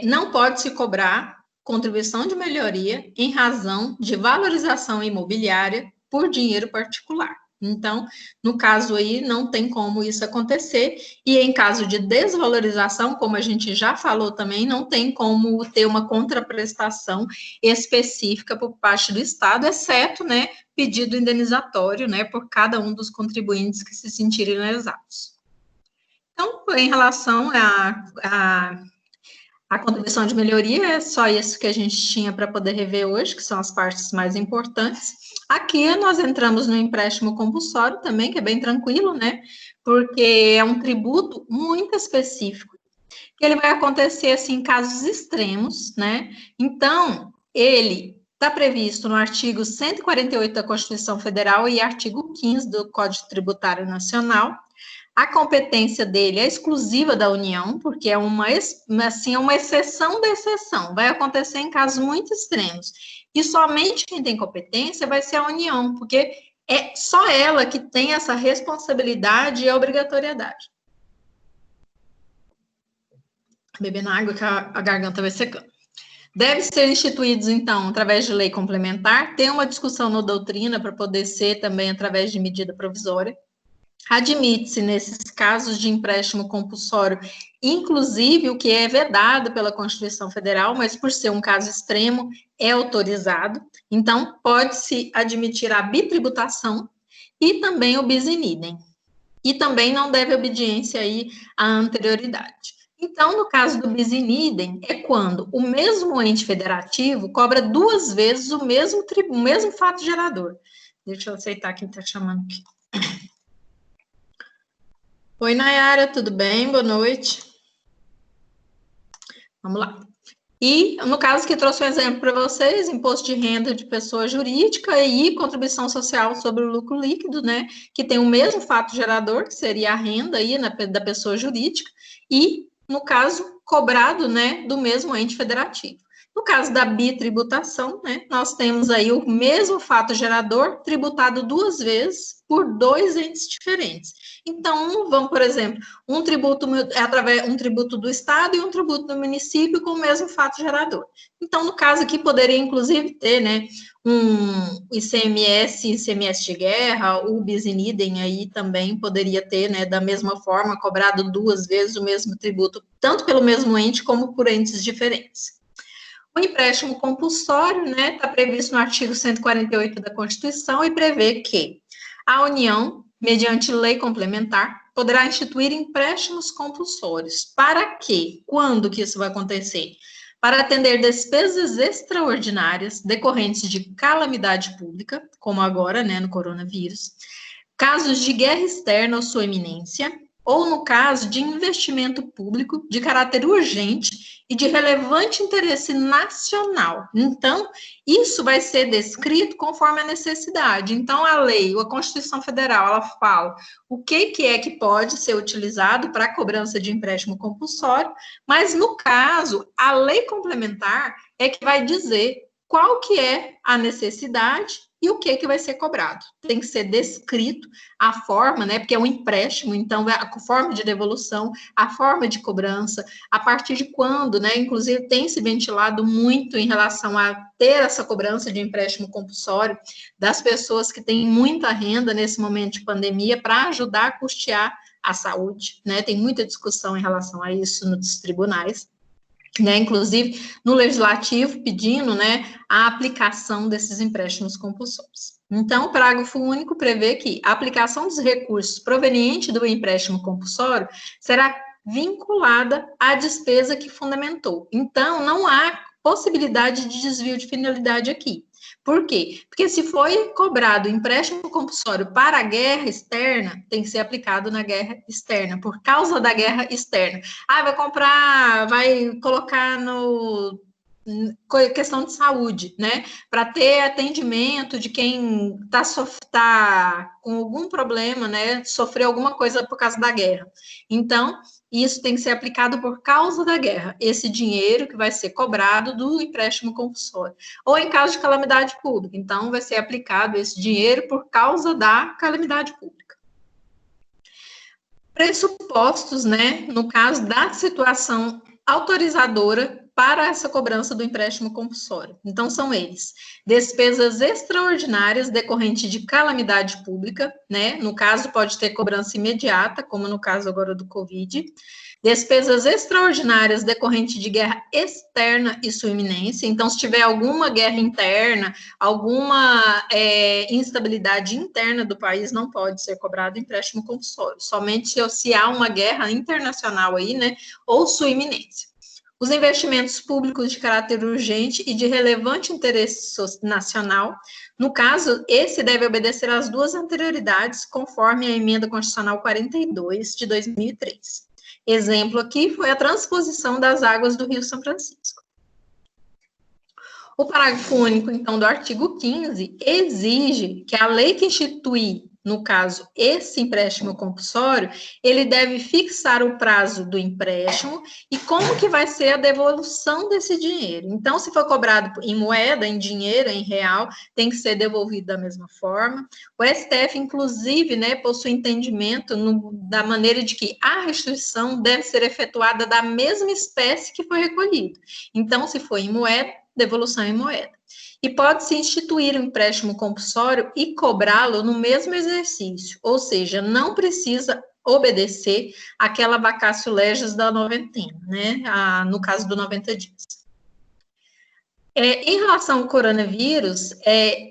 [SPEAKER 1] não pode se cobrar contribuição de melhoria em razão de valorização imobiliária por dinheiro particular. Então, no caso aí, não tem como isso acontecer, e em caso de desvalorização, como a gente já falou também, não tem como ter uma contraprestação específica por parte do Estado, exceto, né, pedido indenizatório, né, por cada um dos contribuintes que se sentirem lesados. Então, em relação a contribuição de melhoria, é só isso que a gente tinha para poder rever hoje, que são as partes mais importantes. Aqui nós entramos no empréstimo compulsório também, que é bem tranquilo, né? Porque é um tributo muito específico, que ele vai acontecer, assim, em casos extremos, né? Então, ele está previsto no artigo 148 da Constituição Federal e artigo 15 do Código Tributário Nacional. A competência dele é exclusiva da União, porque é uma exceção da exceção. Vai acontecer em casos muito extremos. E somente quem tem competência vai ser a União, porque é só ela que tem essa responsabilidade e a obrigatoriedade. Bebendo água que a garganta vai secando. Deve ser instituídos, então, através de lei complementar, tem uma discussão na doutrina para poder ser também através de medida provisória. Admite-se, nesses casos de empréstimo compulsório, inclusive o que é vedado pela Constituição Federal, mas por ser um caso extremo, é autorizado. Então, pode-se admitir a bitributação e também o bis in idem. E também não deve obediência aí à anterioridade. Então, no caso do bis in idem, é quando o mesmo ente federativo cobra 2 vezes o mesmo fato gerador. Deixa eu aceitar quem está chamando aqui. Oi, Nayara, tudo bem? Boa noite. Vamos lá. E, no caso que trouxe um exemplo para vocês, imposto de renda de pessoa jurídica e contribuição social sobre o lucro líquido, né, que tem o mesmo fato gerador, que seria a renda aí, da pessoa jurídica, e, no caso, cobrado, né, do mesmo ente federativo. No caso da bitributação, né, nós temos aí o mesmo fato gerador tributado 2 vezes por 2 entes diferentes. Então, vamos, por exemplo, um tributo do Estado e um tributo do município com o mesmo fato gerador. Então, no caso aqui, poderia, inclusive, ter, né, um ICMS de guerra, o bis in idem aí também poderia ter, né, da mesma forma, cobrado 2 vezes o mesmo tributo, tanto pelo mesmo ente como por entes diferentes. O empréstimo compulsório, né, está previsto no artigo 148 da Constituição e prevê que a União, mediante lei complementar, poderá instituir empréstimos compulsórios. Para quê? Quando que isso vai acontecer? Para atender despesas extraordinárias decorrentes de calamidade pública, como agora, né, no coronavírus, casos de guerra externa ou sua iminência, ou no caso de investimento público de caráter urgente e de relevante interesse nacional. Então, isso vai ser descrito conforme a necessidade. Então, a lei, a Constituição Federal, ela fala o que é que pode ser utilizado para a cobrança de empréstimo compulsório, mas, no caso, a lei complementar é que vai dizer qual que é a necessidade e o que vai ser cobrado. Tem que ser descrito a forma, né, porque é um empréstimo, então a forma de devolução, a forma de cobrança, a partir de quando, né, inclusive tem se ventilado muito em relação a ter essa cobrança de empréstimo compulsório das pessoas que têm muita renda nesse momento de pandemia para ajudar a custear a saúde, né, tem muita discussão em relação a isso nos tribunais. Né, inclusive no legislativo pedindo, né, a aplicação desses empréstimos compulsórios. Então, o parágrafo único prevê que a aplicação dos recursos provenientes do empréstimo compulsório será vinculada à despesa que fundamentou. Então, não há possibilidade de desvio de finalidade aqui. Por quê? Porque se foi cobrado empréstimo compulsório para a guerra externa, tem que ser aplicado na guerra externa, por causa da guerra externa. Vai colocar no questão de saúde, né? Para ter atendimento de quem tá com algum problema, né? Sofreu alguma coisa por causa da guerra. Então, isso tem que ser aplicado por causa da guerra, esse dinheiro que vai ser cobrado do empréstimo compulsório. Ou em caso de calamidade pública, então vai ser aplicado esse dinheiro por causa da calamidade pública. Pressupostos, né, no caso da situação autorizadora para essa cobrança do empréstimo compulsório. Então, são eles: despesas extraordinárias decorrentes de calamidade pública, né? No caso, pode ter cobrança imediata, como no caso agora do Covid. Despesas extraordinárias decorrentes de guerra externa e sua iminência. Então, se tiver alguma guerra interna, alguma instabilidade interna do país, não pode ser cobrado empréstimo compulsório. Somente se há uma guerra internacional aí, né? Ou sua iminência. Os investimentos públicos de caráter urgente e de relevante interesse nacional. No caso, esse deve obedecer às duas anterioridades, conforme a Emenda Constitucional 42, de 2003. Exemplo aqui foi a transposição das águas do Rio São Francisco. O parágrafo único, então, do artigo 15, exige que a lei que institui, no caso, esse empréstimo compulsório, ele deve fixar o prazo do empréstimo e como que vai ser a devolução desse dinheiro. Então, se for cobrado em moeda, em dinheiro, em real, tem que ser devolvido da mesma forma. O STF, inclusive, né, possui entendimento da maneira de que a restituição deve ser efetuada da mesma espécie que foi recolhida. Então, se for em moeda, devolução em moeda. E pode-se instituir um empréstimo compulsório e cobrá-lo no mesmo exercício, ou seja, não precisa obedecer àquela vacatio legis da noventena, né? No caso do 90 dias. Em relação ao coronavírus,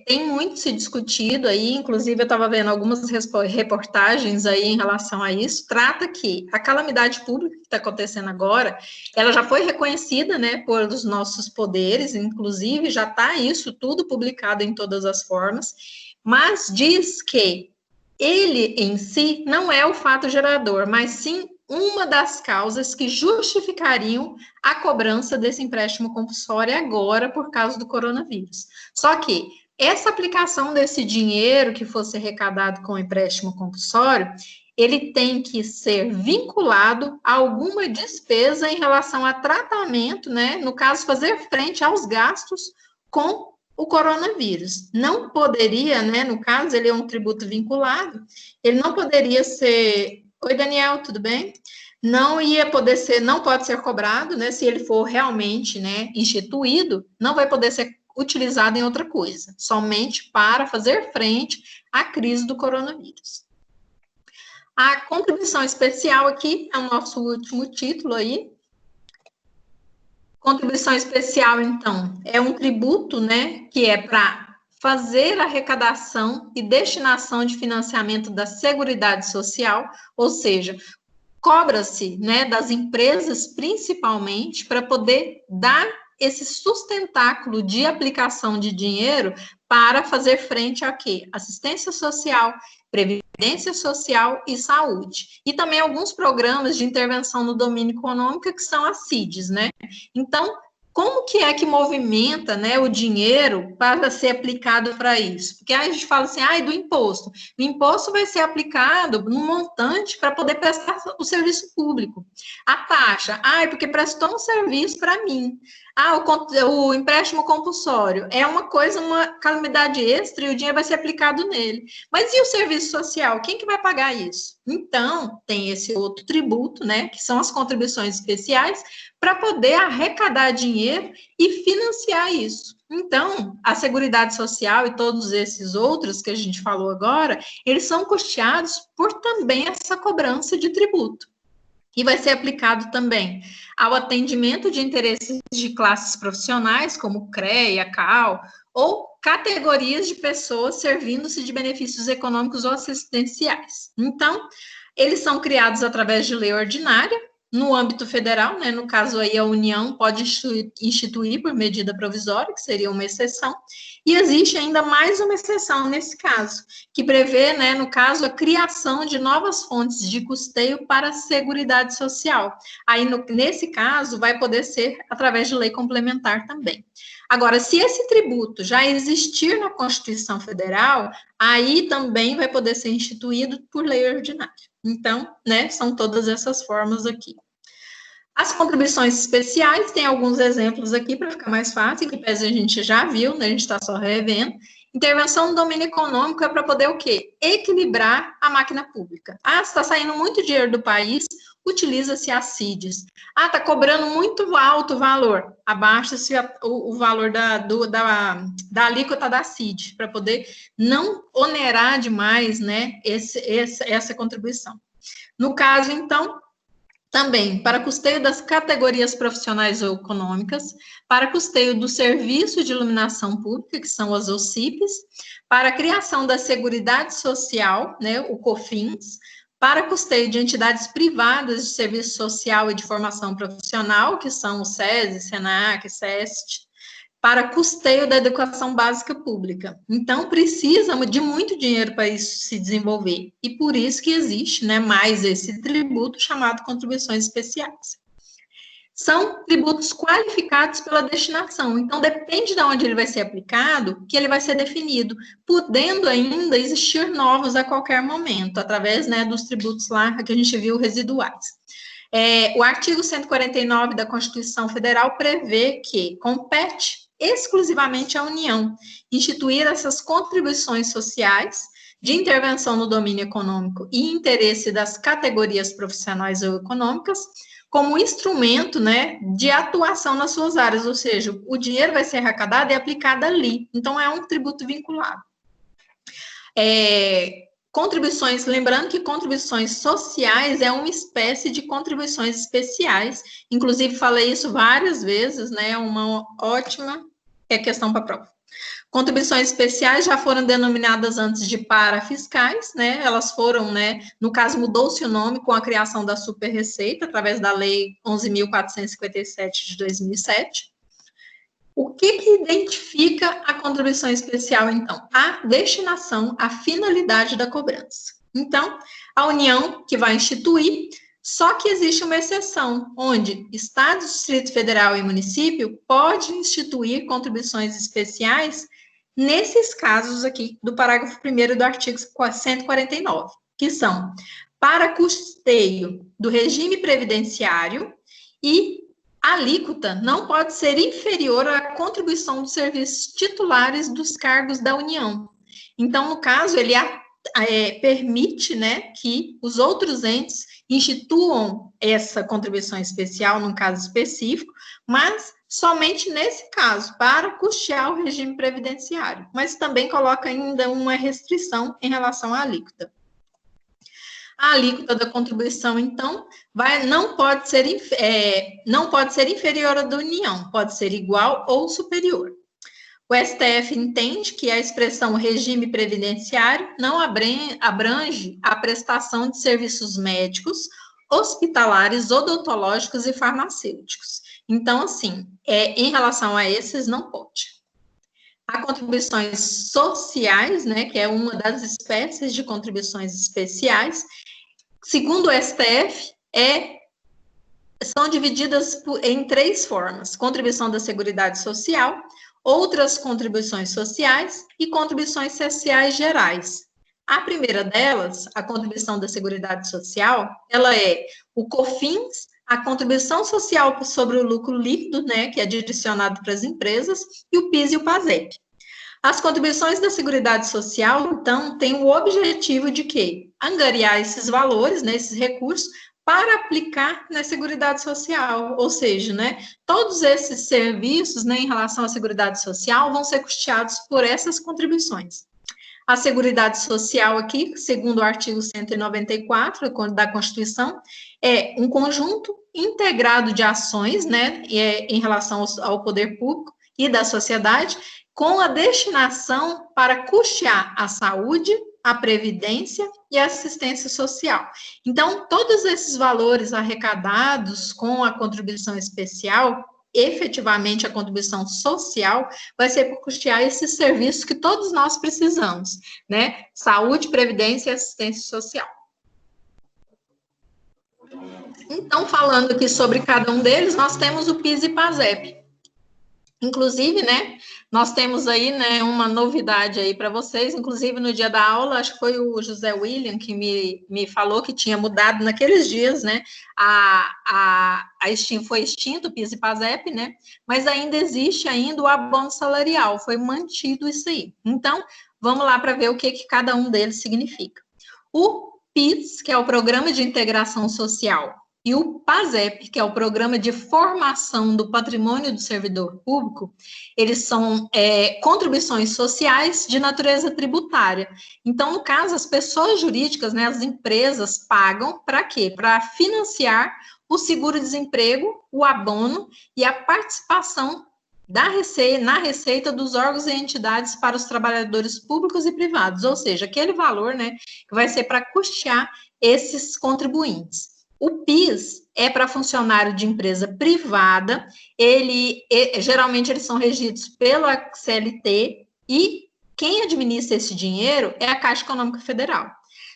[SPEAKER 1] tem muito se discutido aí, inclusive eu estava vendo algumas reportagens aí em relação a isso, trata que a calamidade pública que está acontecendo agora, ela já foi reconhecida, né, pelos nossos poderes, inclusive já está isso tudo publicado em todas as formas, mas diz que ele em si não é o fato gerador, mas sim uma das causas que justificariam a cobrança desse empréstimo compulsório agora por causa do coronavírus. Só que essa aplicação desse dinheiro que fosse arrecadado com o empréstimo compulsório, ele tem que ser vinculado a alguma despesa em relação a tratamento, né? No caso, fazer frente aos gastos com o coronavírus. Não poderia, né? No caso, ele é um tributo vinculado, ele não poderia ser... Oi, Daniel, tudo bem? Não pode ser cobrado, né? Se ele for realmente, né, instituído, não vai poder ser utilizado em outra coisa, somente para fazer frente à crise do coronavírus. A contribuição especial aqui é o nosso último título aí. Contribuição especial, então, é um tributo, né, que é para fazer a arrecadação e destinação de financiamento da Seguridade Social, ou seja, cobra-se, né, das empresas principalmente para poder dar esse sustentáculo de aplicação de dinheiro para fazer frente a quê? Assistência social, previdência social e saúde. E também alguns programas de intervenção no domínio econômico que são as CIDs, né? Então, como que é que movimenta, né, o dinheiro para ser aplicado para isso? Porque aí a gente fala assim, do imposto. O imposto vai ser aplicado num montante para poder prestar o serviço público. A taxa, porque prestou um serviço para mim. O empréstimo compulsório é uma coisa, uma calamidade extra e o dinheiro vai ser aplicado nele. Mas e o serviço social? Quem que vai pagar isso? Então, tem esse outro tributo, né, que são as contribuições especiais, para poder arrecadar dinheiro e financiar isso. Então, a Seguridade Social e todos esses outros que a gente falou agora, eles são custeados por também essa cobrança de tributo. E vai ser aplicado também ao atendimento de interesses de classes profissionais, como CREA, CAL, ou categorias de pessoas servindo-se de benefícios econômicos ou assistenciais. Então, eles são criados através de lei ordinária, no âmbito federal, né, no caso aí a União pode instituir por medida provisória, que seria uma exceção, e existe ainda mais uma exceção nesse caso, que prevê, né, no caso, a criação de novas fontes de custeio para a Seguridade Social. Aí, nesse caso, vai poder ser através de lei complementar também. Agora, se esse tributo já existir na Constituição Federal, aí também vai poder ser instituído por lei ordinária. Então, né, são todas essas formas aqui. As contribuições especiais, tem alguns exemplos aqui para ficar mais fácil, que pese a gente já viu, né, a gente está só revendo. Intervenção no domínio econômico é para poder o quê? Equilibrar a máquina pública. está saindo muito dinheiro do país, utiliza-se as CIDs. Está cobrando muito alto o valor, abaixa-se o valor da alíquota da CID, para poder não onerar demais, né, essa contribuição. No caso, então, também para custeio das categorias profissionais ou econômicas, para custeio do serviço de iluminação pública, que são as OCIPs, para a criação da Seguridade Social, né, o COFINS, para custeio de entidades privadas de serviço social e de formação profissional, que são o SESI, SENAC, SEST, para custeio da educação básica pública. Então, precisa de muito dinheiro para isso se desenvolver. E por isso que existe, né, mais esse tributo chamado contribuições especiais. São tributos qualificados pela destinação. Então, depende de onde ele vai ser aplicado, que ele vai ser definido, podendo ainda existir novos a qualquer momento, através, né, dos tributos lá que a gente viu residuais. O artigo 149 da Constituição Federal prevê que compete exclusivamente à União instituir essas contribuições sociais de intervenção no domínio econômico e interesse das categorias profissionais ou econômicas como instrumento, né, de atuação nas suas áreas, ou seja, o dinheiro vai ser arrecadado e aplicado ali, então é um tributo vinculado. Contribuições, lembrando que contribuições sociais é uma espécie de contribuições especiais, inclusive falei isso várias vezes, né, uma ótima questão para a prova. Contribuições especiais já foram denominadas antes de parafiscais, né, elas foram, né, no caso mudou-se o nome com a criação da Super-Receita, através da Lei 11.457 de 2007. O que identifica a contribuição especial, então? A destinação, a finalidade da cobrança. Então, a União que vai instituir, só que existe uma exceção, onde Estado, Distrito Federal e município pode instituir contribuições especiais nesses casos aqui do parágrafo 1º do artigo 149, que são para custeio do regime previdenciário e a alíquota não pode ser inferior à contribuição dos serviços titulares dos cargos da União. Então, no caso, ele permite, né, que os outros entes instituam essa contribuição especial, num caso específico, mas somente nesse caso, para custear o regime previdenciário. Mas também coloca ainda uma restrição em relação à alíquota. A alíquota da contribuição, então, não pode ser inferior à da União, pode ser igual ou superior. O STF entende que a expressão regime previdenciário não abrange a prestação de serviços médicos, hospitalares, odontológicos e farmacêuticos. Então, assim, em relação a esses, não pode. Há contribuições sociais, né, que é uma das espécies de contribuições especiais. Segundo o STF, é são divididas em 3 formas: contribuição da Seguridade Social, outras contribuições sociais e contribuições sociais gerais. A primeira delas, a contribuição da Seguridade Social, ela é o COFINS, a contribuição social sobre o lucro líquido, né, que é direcionado para as empresas, e o PIS e o PASEP. As contribuições da Seguridade Social, então, têm o objetivo de quê? Angariar esses valores, né, esses recursos, para aplicar na Seguridade Social, ou seja, né, todos esses serviços, né, em relação à Seguridade Social vão ser custeados por essas contribuições. A Seguridade Social aqui, segundo o artigo 194 da Constituição, é um conjunto integrado de ações, né, em relação ao poder público e da sociedade, com a destinação para custear a saúde, a previdência e a assistência social. Então, todos esses valores arrecadados com a contribuição especial, efetivamente a contribuição social, vai ser para custear esses serviços que todos nós precisamos, né? Saúde, previdência e assistência social. Então, falando aqui sobre cada um deles, nós temos o PIS e PASEP. Inclusive, né, nós temos aí, né, uma novidade aí para vocês, inclusive no dia da aula, acho que foi o José William que me falou que tinha mudado naqueles dias, né, foi extinto o PIS e PASEP, né, mas ainda existe ainda o abono salarial, foi mantido isso aí. Então, vamos lá para ver o que cada um deles significa. O PIS, que é o Programa de Integração Social, e o PASEP, que é o Programa de Formação do Patrimônio do Servidor Público, eles são contribuições sociais de natureza tributária. Então, no caso, as pessoas jurídicas, né, as empresas, pagam para quê? Para financiar o seguro-desemprego, o abono e a participação na receita dos órgãos e entidades para os trabalhadores públicos e privados, ou seja, aquele valor, né, que vai ser para custear esses contribuintes. O PIS é para funcionário de empresa privada, geralmente eles são regidos pela CLT e quem administra esse dinheiro é a Caixa Econômica Federal.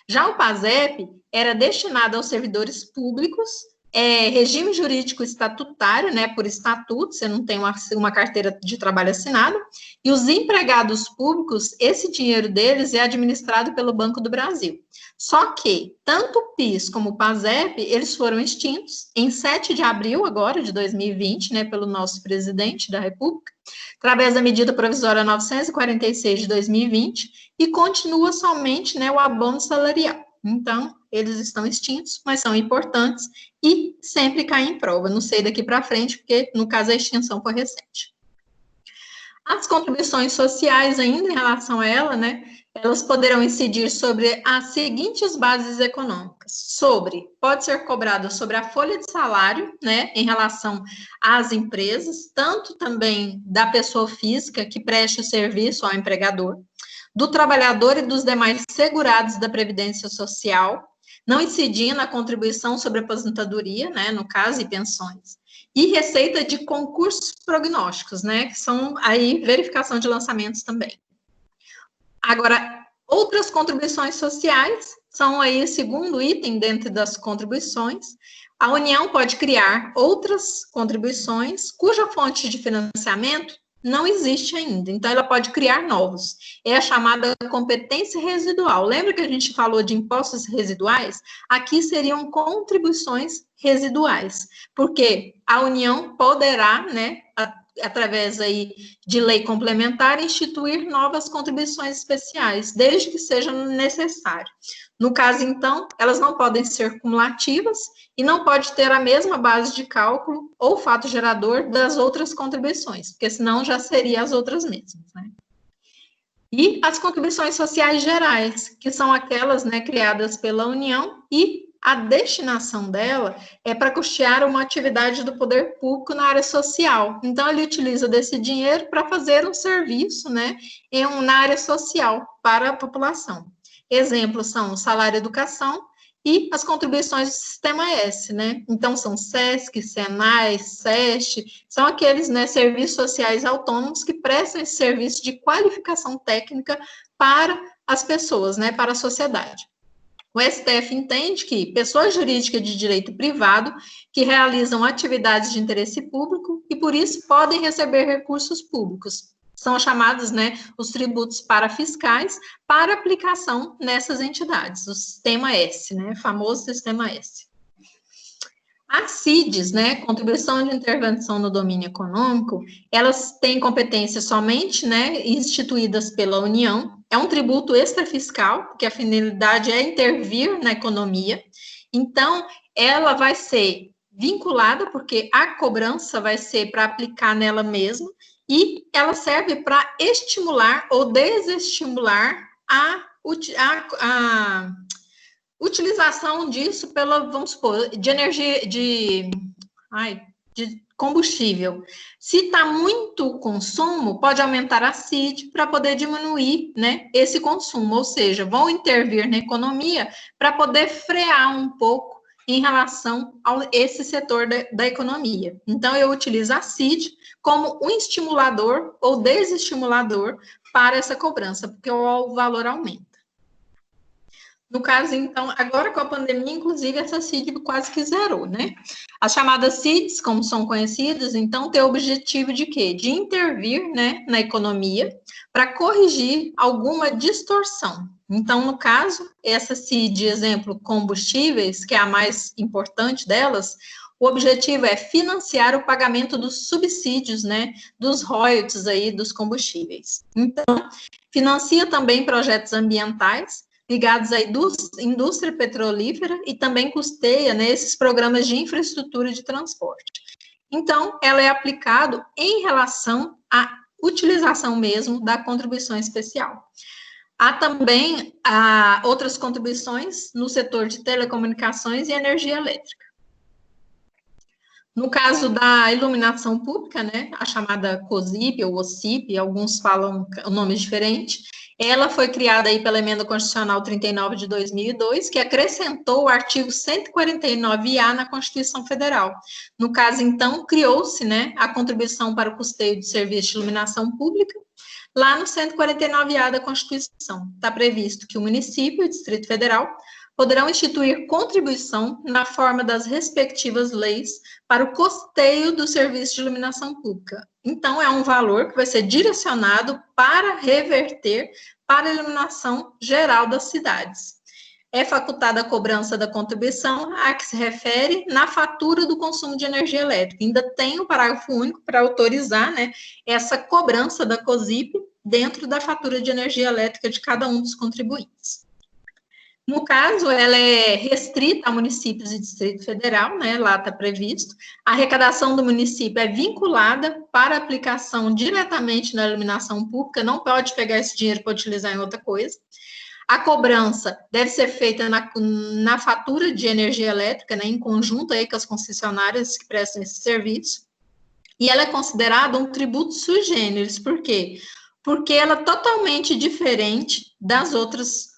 [SPEAKER 1] Já o PASEP era destinado aos servidores públicos, regime jurídico estatutário, né, por estatuto, você não tem uma carteira de trabalho assinada, e os empregados públicos, esse dinheiro deles é administrado pelo Banco do Brasil. Só que, tanto o PIS como o PASEP, eles foram extintos em 7 de abril agora, de 2020, né, pelo nosso presidente da República, através da medida provisória 946 de 2020, e continua somente, né, o abono salarial. Então, eles estão extintos, mas são importantes e sempre caem em prova. Não sei daqui para frente, porque, no caso, a extinção foi recente. As contribuições sociais, ainda em relação a ela, né, elas poderão incidir sobre as seguintes bases econômicas. Pode ser cobrada sobre a folha de salário, né, em relação às empresas, tanto também da pessoa física que preste o serviço ao empregador, do trabalhador e dos demais segurados da Previdência Social, não incidindo a contribuição sobre aposentadoria, né, no caso, e pensões, e receita de concursos prognósticos, né, que são aí verificação de lançamentos também. Agora, outras contribuições sociais são aí o segundo item dentro das contribuições. A União pode criar outras contribuições cuja fonte de financiamento não existe ainda, então ela pode criar novos. É a chamada competência residual. Lembra que a gente falou de impostos residuais? Aqui seriam contribuições residuais, porque a União poderá, né, através aí de lei complementar, instituir novas contribuições especiais, desde que seja necessário. No caso, então, elas não podem ser cumulativas e não pode ter a mesma base de cálculo ou fato gerador das outras contribuições, porque senão já seria as outras mesmas, né? E as contribuições sociais gerais, que são aquelas, né, criadas pela União, e a destinação dela é para custear uma atividade do poder público na área social. Então, ele utiliza desse dinheiro para fazer um serviço, né, na área social para a população. Exemplos são o salário educação e as contribuições do Sistema S, né? Então, são SESC, SENAI, SESC, são aqueles, né, serviços sociais autônomos que prestam esse serviço de qualificação técnica para as pessoas, né, para a sociedade. O STF entende que pessoas jurídicas de direito privado que realizam atividades de interesse público e, por isso, podem receber recursos públicos. São chamados, né, os tributos parafiscais para aplicação nessas entidades, o sistema S, né, o famoso sistema S. As CIDs, né, Contribuição de Intervenção no Domínio Econômico, elas têm competência somente, né, instituídas pela União. É um tributo extrafiscal, porque a finalidade é intervir na economia. Então, ela vai ser vinculada, porque a cobrança vai ser para aplicar nela mesma, e ela serve para estimular ou desestimular a utilização disso pela, vamos supor, de energia, de combustível. Se está muito consumo, pode aumentar a CID para poder diminuir, né, esse consumo, ou seja, vão intervir na economia para poder frear um pouco em relação a esse setor da economia. Então, eu utilizo a CID como um estimulador ou desestimulador para essa cobrança, porque o valor aumenta. No caso, então, agora com a pandemia, inclusive, essa CID quase que zerou, né? As chamadas CIDs, como são conhecidas, então, têm o objetivo de quê? De intervir, né, na economia para corrigir alguma distorção. Então, no caso, essa CID, exemplo, combustíveis, que é a mais importante delas, o objetivo é financiar o pagamento dos subsídios, né, dos royalties aí dos combustíveis. Então, financia também projetos ambientais, ligados à indústria petrolífera e também custeia, né, esses programas de infraestrutura de transporte. Então, ela é aplicada em relação à utilização mesmo da contribuição especial. Há também outras contribuições no setor de telecomunicações e energia elétrica. No caso da iluminação pública, né, a chamada COSIP ou OCIP, alguns falam o nome diferente, ela foi criada aí pela Emenda Constitucional 39 de 2002, que acrescentou o artigo 149A na Constituição Federal. No caso, então, criou-se, né, a contribuição para o custeio de serviço de iluminação pública, lá no 149A da Constituição. Está previsto que o município e o Distrito Federal poderão instituir contribuição na forma das respectivas leis para o custeio do serviço de iluminação pública. Então, é um valor que vai ser direcionado para reverter para a iluminação geral das cidades. É facultada a cobrança da contribuição a que se refere na fatura do consumo de energia elétrica. Ainda tem o parágrafo único para autorizar, né, essa cobrança da COSIP dentro da fatura de energia elétrica de cada um dos contribuintes. No caso, ela é restrita a municípios e Distrito Federal, né, lá está previsto. A arrecadação do município é vinculada para aplicação diretamente na iluminação pública, não pode pegar esse dinheiro para utilizar em outra coisa. A cobrança deve ser feita na fatura de energia elétrica, né, em conjunto aí com as concessionárias que prestam esse serviço. E ela é considerada um tributo sui generis. Por quê? Porque ela é totalmente diferente das outras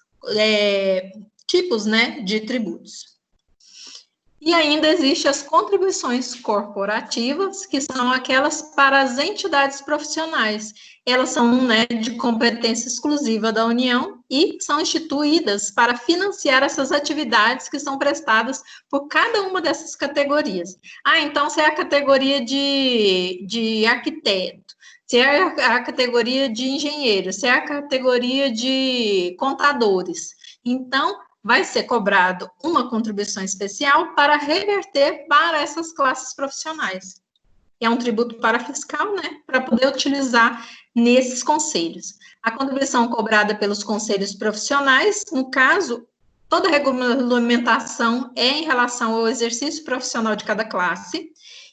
[SPEAKER 1] tipos, né, de tributos. E ainda existem as contribuições corporativas, que são aquelas para as entidades profissionais. Elas são, né, de competência exclusiva da União e são instituídas para financiar essas atividades que são prestadas por cada uma dessas categorias. Então, se é a categoria de arquiteto, se é a categoria de engenheiro, se é a categoria de contadores. Então, vai ser cobrado uma contribuição especial para reverter para essas classes profissionais. É um tributo parafiscal, né, para poder utilizar nesses conselhos. A contribuição cobrada pelos conselhos profissionais, no caso, toda a regulamentação é em relação ao exercício profissional de cada classe,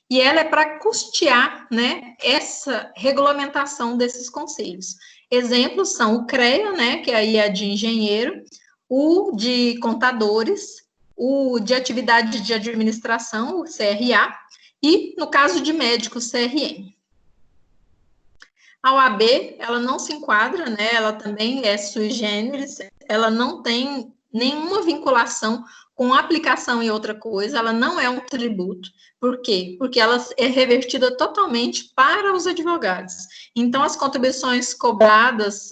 [SPEAKER 1] e ela é para custear, né, essa regulamentação desses conselhos. Exemplos são o CREA, né, que aí é de engenheiro, o de contadores, o de atividade de administração, o CRA, e, no caso de médicos, CRM. A OAB, ela não se enquadra, né, ela também é sui generis, ela não tem nenhuma vinculação com aplicação em outra coisa, ela não é um tributo. Por quê? Porque ela é revertida totalmente para os advogados. Então, as contribuições cobradas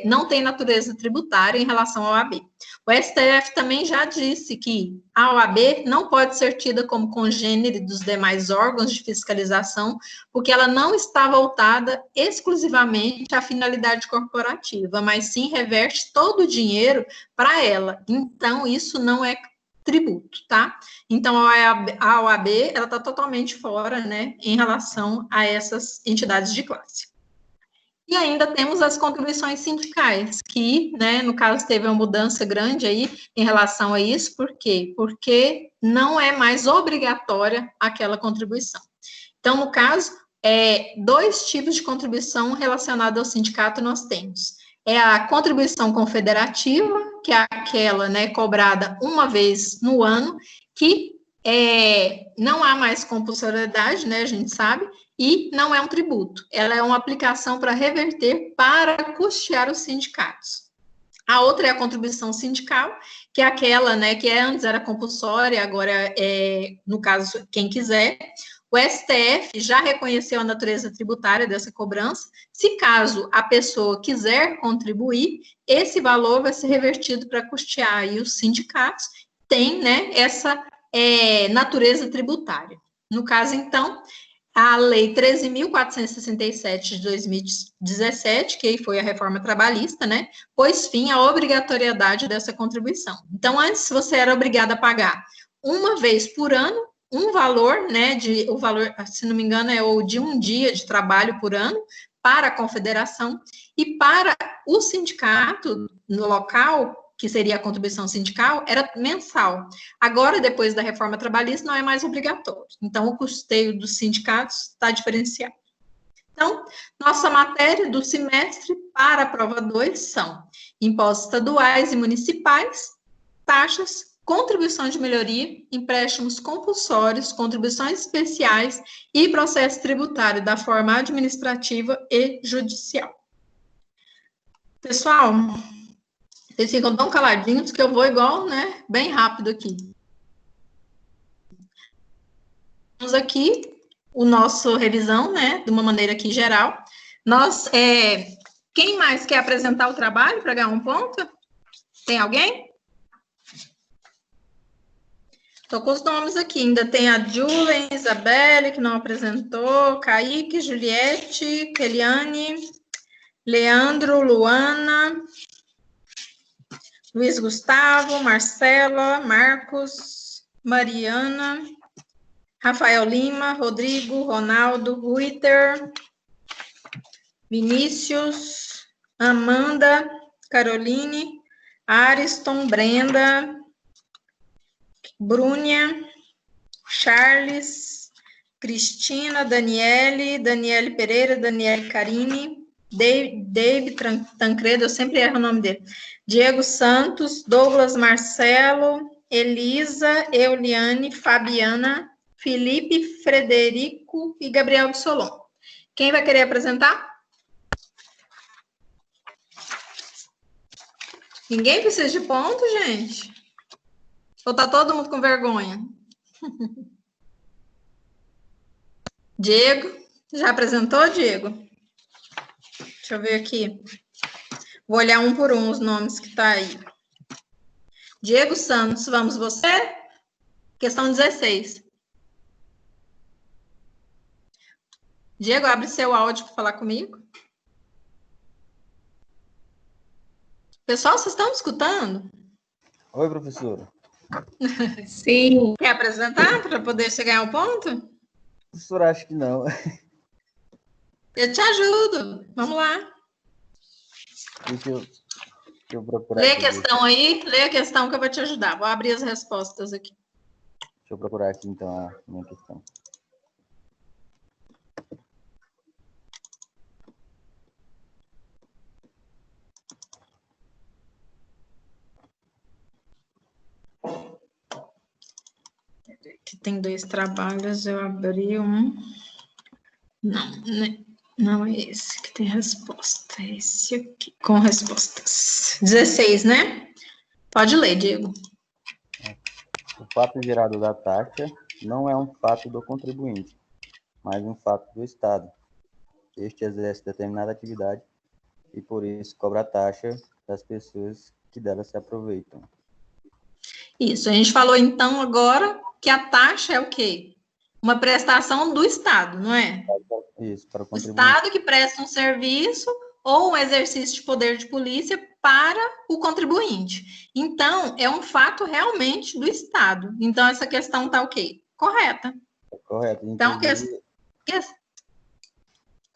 [SPEAKER 1] não têm natureza tributária em relação ao OAB. O STF também já disse que a OAB não pode ser tida como congênere dos demais órgãos de fiscalização, porque ela não está voltada exclusivamente à finalidade corporativa, mas sim reverte todo o dinheiro para ela. Então, isso não é tributo, tá? Então, a OAB, ela está totalmente fora, né, em relação a essas entidades de classe. E ainda temos as contribuições sindicais, que, né, no caso, teve uma mudança grande aí em relação a isso, por quê? Porque não é mais obrigatória aquela contribuição. Então, no caso, dois tipos de contribuição relacionada ao sindicato nós temos. É a contribuição confederativa, que é aquela, né, cobrada uma vez no ano, que não há mais compulsoriedade, né, a gente sabe, e não é um tributo, ela é uma aplicação para reverter, para custear os sindicatos. A outra é a contribuição sindical, que é aquela, né, que antes era compulsória, agora no caso, quem quiser. O STF já reconheceu a natureza tributária dessa cobrança. Se caso a pessoa quiser contribuir, esse valor vai ser revertido para custear aí os sindicatos. Tem, né, essa natureza tributária. No caso, então, a Lei 13.467 de 2017, que foi a reforma trabalhista, né, pôs fim à obrigatoriedade dessa contribuição. Então, antes você era obrigado a pagar uma vez por ano um valor, né, o valor, se não me engano, é de um dia de trabalho por ano para a confederação, e para o sindicato no local, que seria a contribuição sindical, era mensal. Agora, depois da reforma trabalhista, não é mais obrigatório. Então, o custeio dos sindicatos está diferenciado. Então, nossa matéria do semestre para a prova 2 são impostos estaduais e municipais, taxas, contribuição de melhoria, empréstimos compulsórios, contribuições especiais e processo tributário da forma administrativa e judicial. Pessoal, vocês ficam tão caladinhos que eu vou igual, né, bem rápido aqui. Temos aqui o nosso revisão, né, de uma maneira aqui geral. Quem mais quer apresentar o trabalho para ganhar um ponto? Tem alguém? Estou com os nomes aqui, ainda tem a Julen, Isabelle, que não apresentou, Kaique, Juliette, Keliane, Leandro, Luana, Luiz Gustavo, Marcela, Marcos, Mariana, Rafael Lima, Rodrigo, Ronaldo, Ruiter, Vinícius, Amanda, Caroline, Ariston, Brenda, Brúnia, Charles, Cristina, Daniele Pereira, Daniele Carine, Dave Tancredo, eu sempre erro o nome dele, Diego Santos, Douglas Marcelo, Elisa, Euliane, Fabiana, Felipe, Frederico e Gabriel de Solon. Quem vai querer apresentar? Ninguém precisa de ponto, gente? Ou tá todo mundo com vergonha? Diego, já apresentou, Diego? Deixa eu ver aqui. Vou olhar um por um os nomes que tá aí. Diego Santos, vamos você? Questão 16. Diego, abre seu áudio para falar comigo. Pessoal, vocês estão me escutando?
[SPEAKER 2] Oi, professora.
[SPEAKER 1] Sim. Quer apresentar para poder chegar ao ponto?
[SPEAKER 2] Professora, acho que não.
[SPEAKER 1] Eu te ajudo. Vamos lá.
[SPEAKER 2] Deixa eu procurar.
[SPEAKER 1] Lê a questão aí, lê a questão que eu vou te ajudar. Vou abrir as respostas aqui.
[SPEAKER 2] Deixa eu procurar aqui, então, a minha questão.
[SPEAKER 1] Aqui tem 2 trabalhos, eu abri um. Não, né? Não é esse que tem resposta, é esse aqui, com respostas. 16, né? Pode ler, Diego.
[SPEAKER 2] O fato gerado da taxa não é um fato do contribuinte, mas um fato do Estado. Este exerce determinada atividade e, por isso, cobra a taxa das pessoas que dela se aproveitam.
[SPEAKER 1] Isso, a gente falou então agora que a taxa é o quê? Uma prestação do Estado, não é?
[SPEAKER 2] Isso, para o
[SPEAKER 1] O
[SPEAKER 2] contribuinte.
[SPEAKER 1] Estado que presta um serviço ou um exercício de poder de polícia para o contribuinte. Então, é um fato realmente do Estado. Então, essa questão está o quê? Correta.
[SPEAKER 2] Correto.
[SPEAKER 1] Então,
[SPEAKER 2] Inclusive,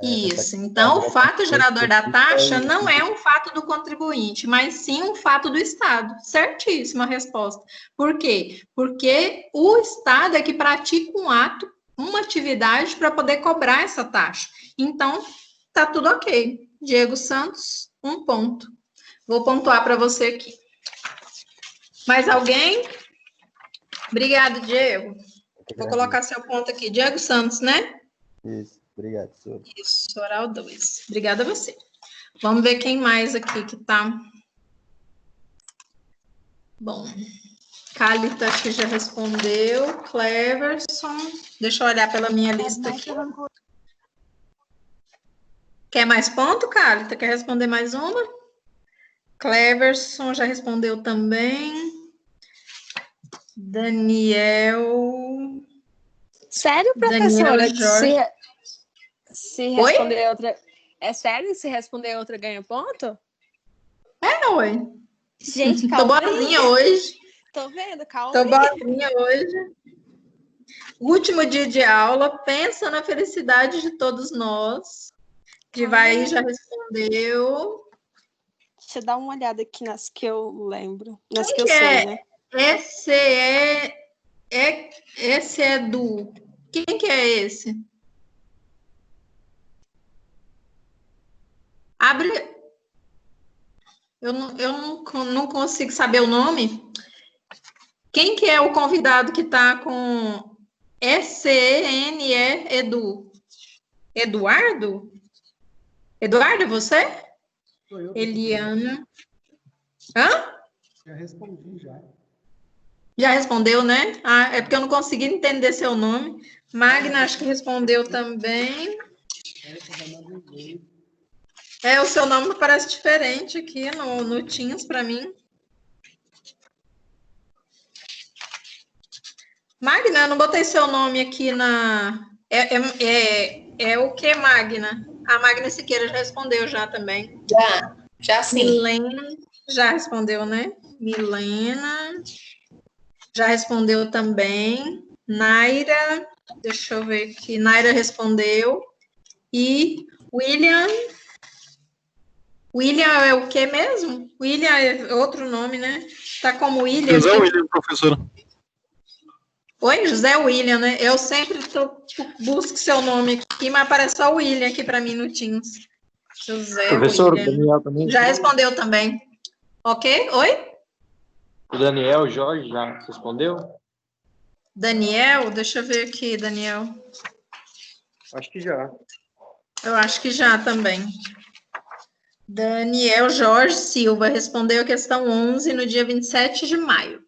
[SPEAKER 1] isso. Então, o fato gerador da taxa não é um fato do contribuinte, mas sim um fato do Estado. Certíssima a resposta. Por quê? Porque o Estado é que pratica um ato, uma atividade para poder cobrar essa taxa. Então, tá tudo ok. Diego Santos, 1 ponto. Vou pontuar para você aqui. Mais alguém? Obrigado, Diego. Vou colocar seu ponto aqui. Diego Santos, né?
[SPEAKER 2] Isso, obrigado, senhor.
[SPEAKER 1] Isso, oral 2. Obrigada a você. Vamos ver quem mais aqui que tá. Bom, Cálita acho que já respondeu. Cleverson. Deixa eu olhar pela minha lista aqui. Quer mais ponto, Cálita? Quer responder mais uma? Cleverson já respondeu também. Daniel.
[SPEAKER 4] Sério, professora?
[SPEAKER 1] Daniel
[SPEAKER 4] se responder outra. É sério? Se responder outra, ganha ponto?
[SPEAKER 1] É, oi.
[SPEAKER 4] Gente,
[SPEAKER 1] Tô
[SPEAKER 4] calma
[SPEAKER 1] boazinha
[SPEAKER 4] aí.
[SPEAKER 1] hoje.
[SPEAKER 4] Tô vendo, calma
[SPEAKER 1] Tô
[SPEAKER 4] aí.
[SPEAKER 1] boazinha hoje. Último dia de aula. Pensa na felicidade de todos nós. Divaí já respondeu.
[SPEAKER 4] Deixa eu dar uma olhada aqui nas que eu lembro. Nas
[SPEAKER 1] Quem
[SPEAKER 4] que eu sei, né?
[SPEAKER 1] Esse é do... Quem que é esse? Abre... Eu não consigo saber o nome. Quem que é o convidado que está com SENE Edu? Eduardo? Eduardo, é você?
[SPEAKER 3] Sou eu.
[SPEAKER 1] Eliana. Hã?
[SPEAKER 3] Já respondi, já.
[SPEAKER 1] Já respondeu, né? Ah, é porque eu não consegui entender seu nome. Magna, acho que respondeu também. O seu nome parece diferente aqui no Teams para mim. Magna, eu não botei seu nome aqui na... É o que, Magna? A Magna Siqueira já respondeu já também.
[SPEAKER 5] Já sim.
[SPEAKER 1] Milena já respondeu, né? Milena já respondeu também. Naira, deixa eu ver aqui. Naira respondeu. E William é o que mesmo? William é outro nome, né? Tá como William.
[SPEAKER 3] José William, professora.
[SPEAKER 1] Oi, José William, né? Eu sempre busco seu nome aqui, mas aparece só William aqui para mim no Teams. José
[SPEAKER 3] Professor,
[SPEAKER 1] William.
[SPEAKER 3] o Daniel também.
[SPEAKER 1] Já respondeu também. Ok? Oi?
[SPEAKER 3] O Daniel Jorge já respondeu?
[SPEAKER 1] Daniel, deixa eu ver aqui, Daniel.
[SPEAKER 3] Acho que já.
[SPEAKER 1] Eu acho que já também. Daniel Jorge Silva respondeu a questão 11 no dia 27 de maio.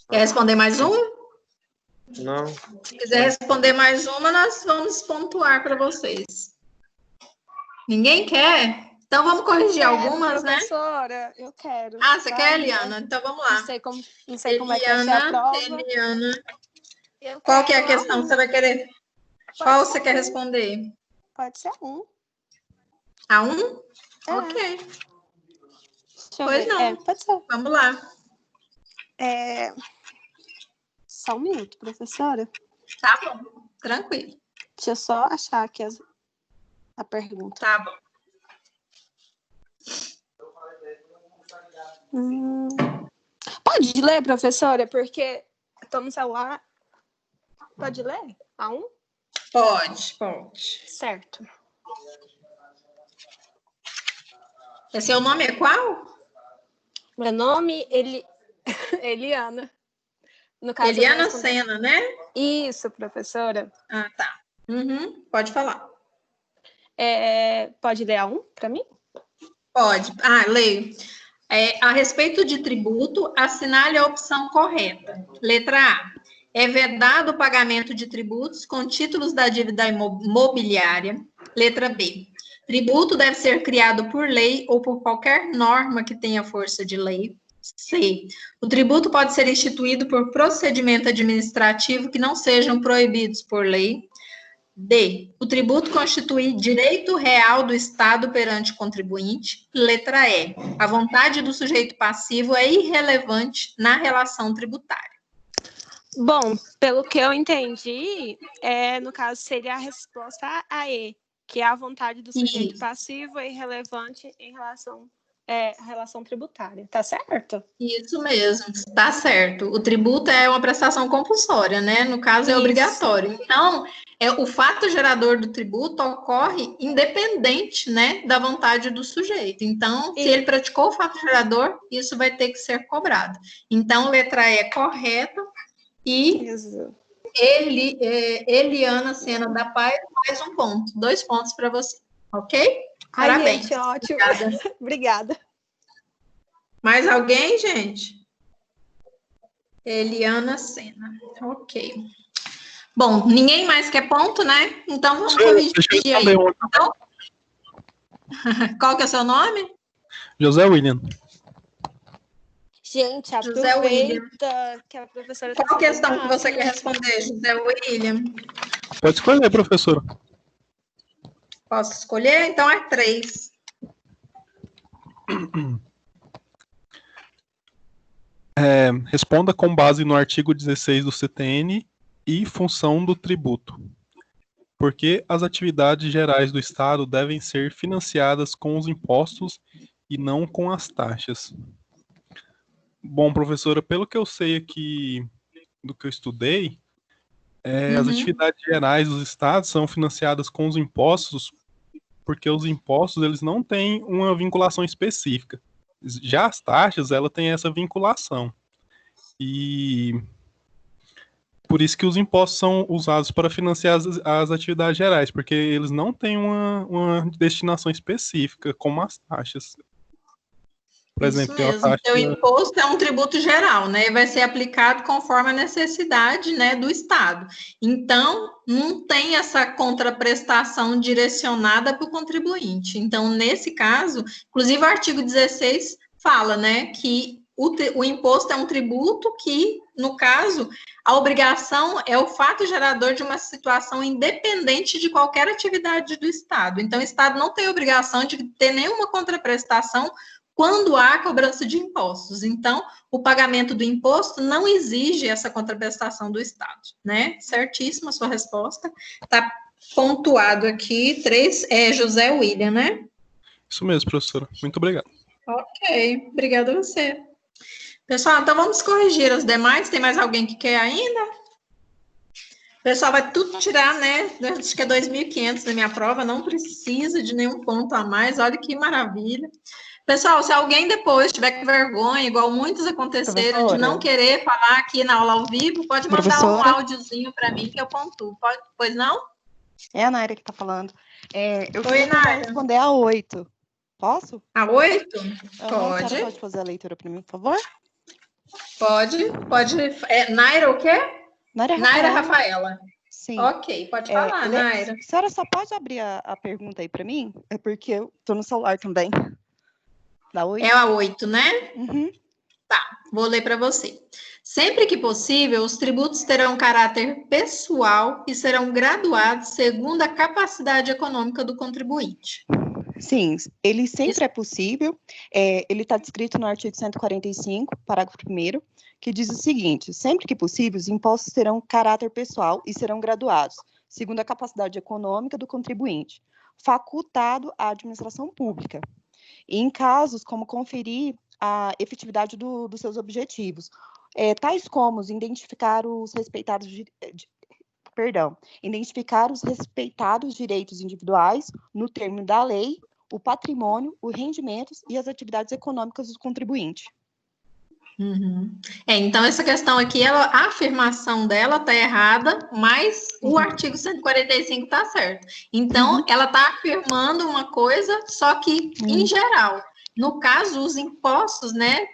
[SPEAKER 1] Quer responder mais um?
[SPEAKER 3] Não.
[SPEAKER 1] Se quiser responder mais uma, nós vamos pontuar para vocês. Ninguém quer? Então vamos corrigir algumas, né?
[SPEAKER 4] Professora, eu quero.
[SPEAKER 1] Ah, você quer, Eliana? Então vamos lá.
[SPEAKER 4] Não sei como é que vai ser a prova.
[SPEAKER 1] Eliana. Qual que é a questão? Você vai querer? Qual você quer responder?
[SPEAKER 4] Pode ser um.
[SPEAKER 1] A 1? Ok. Pois não.
[SPEAKER 4] Pode ser.
[SPEAKER 1] Vamos lá.
[SPEAKER 4] Só um minuto, professora.
[SPEAKER 1] Tá bom. Tranquilo.
[SPEAKER 4] Deixa eu só achar aqui a pergunta.
[SPEAKER 1] Tá bom.
[SPEAKER 4] Pode ler, professora, porque estou no celular. Pode ler? A 1?
[SPEAKER 1] Pode.
[SPEAKER 4] Certo.
[SPEAKER 1] E seu nome é qual?
[SPEAKER 4] Meu nome, Eliana. No caso,
[SPEAKER 1] Eliana Sena, né?
[SPEAKER 4] Isso, professora.
[SPEAKER 1] Ah, tá. Pode falar.
[SPEAKER 4] Pode ler a 1 para mim?
[SPEAKER 1] Pode. Leio. A respeito de tributo, assinale a opção correta. Letra A. É vedado o pagamento de tributos com títulos da dívida imobiliária. Letra B. Tributo deve ser criado por lei ou por qualquer norma que tenha força de lei. C. O tributo pode ser instituído por procedimento administrativo que não sejam proibidos por lei. D. O tributo constitui direito real do Estado perante o contribuinte. Letra E. A vontade do sujeito passivo é irrelevante na relação tributária.
[SPEAKER 4] Bom, pelo que eu entendi, no caso seria a resposta A E, que é a vontade do sujeito passivo é irrelevante em relação tributária. Tá certo?
[SPEAKER 1] Isso mesmo, tá certo. O tributo é uma prestação compulsória, né? No caso, é obrigatório. Então, o fato gerador do tributo ocorre independente, né, da vontade do sujeito. Então, se ele praticou o fato gerador, isso vai ter que ser cobrado. Então, letra E é correta. E Eliana Sena da Paz, mais um ponto. 2 pontos para você, ok? Parabéns.
[SPEAKER 4] Gente, ótimo. Obrigada.
[SPEAKER 1] Mais alguém, gente? Eliana Sena. Ok. Bom, ninguém mais quer ponto, né? Então, vamos corrigir aí. Então, qual que é o seu nome?
[SPEAKER 5] José William.
[SPEAKER 4] Gente,
[SPEAKER 1] José William.
[SPEAKER 4] Que a professora...
[SPEAKER 1] Qual questão que você quer responder, José William?
[SPEAKER 5] Pode escolher, professora.
[SPEAKER 1] Posso escolher? Então, é 3.
[SPEAKER 5] Responda com base no artigo 16 do CTN e função do tributo. Por que as atividades gerais do Estado devem ser financiadas com os impostos e não com as taxas? Bom, professora, pelo que eu sei aqui do que eu estudei, as atividades gerais dos estados são financiadas com os impostos, porque os impostos eles não têm uma vinculação específica. Já as taxas, ela tem essa vinculação. E por isso que os impostos são usados para financiar as atividades gerais, porque eles não têm uma destinação específica, como as taxas. Por exemplo,
[SPEAKER 1] isso mesmo. Então, o imposto é um tributo geral, né? E vai ser aplicado conforme a necessidade, né, do Estado. Então, não tem essa contraprestação direcionada para o contribuinte. Então, nesse caso, inclusive o artigo 16 fala, né, que o imposto é um tributo que, no caso, a obrigação é o fato gerador de uma situação independente de qualquer atividade do Estado. Então, o Estado não tem obrigação de ter nenhuma contraprestação quando há cobrança de impostos. Então, o pagamento do imposto não exige essa contraprestação do Estado, né? Certíssima a sua resposta. Está pontuado aqui, 3, José William, né?
[SPEAKER 5] Isso mesmo, professora. Muito obrigado.
[SPEAKER 1] Ok, obrigada a você. Pessoal, então vamos corrigir as demais. Tem mais alguém que quer ainda? O pessoal vai tudo tirar, né? Acho que é 2.500 na minha prova, não precisa de nenhum ponto a mais. Olha que maravilha. Pessoal, se alguém depois tiver com vergonha, igual muitos aconteceram, de não querer falar aqui na aula ao vivo, pode mandar um áudiozinho para mim que eu pontuo. Pode, pois não?
[SPEAKER 6] É a Naira que está falando. Eu
[SPEAKER 1] Oi, Naira.
[SPEAKER 6] responder a 8. Posso?
[SPEAKER 1] A 8?
[SPEAKER 6] Pode. Pode fazer a leitura para mim, por favor?
[SPEAKER 1] Pode. Naira o quê?
[SPEAKER 6] Naira
[SPEAKER 1] Rafaela.
[SPEAKER 6] Sim.
[SPEAKER 1] Ok, pode falar, Naira.
[SPEAKER 6] A senhora só pode abrir a pergunta aí para mim? É porque eu estou no celular também. Da 8?
[SPEAKER 1] É a 8, né?
[SPEAKER 6] Uhum.
[SPEAKER 1] Tá, vou ler para você. Sempre que possível, os tributos terão caráter pessoal e serão graduados segundo a capacidade econômica do contribuinte.
[SPEAKER 6] Sim, ele sempre é possível. Ele está descrito no artigo 145, parágrafo 1º, que diz o seguinte: sempre que possível, os impostos terão caráter pessoal e serão graduados segundo a capacidade econômica do contribuinte, facultado à administração pública. E em casos como conferir a efetividade dos seus objetivos, tais como identificar os respeitados direitos individuais no termo da lei, o patrimônio, os rendimentos e as atividades econômicas do contribuinte.
[SPEAKER 1] Uhum. Então, essa questão aqui, a afirmação dela está errada, mas o artigo 145 está certo. Então, ela está afirmando uma coisa, só que em geral. No caso, os impostos, né,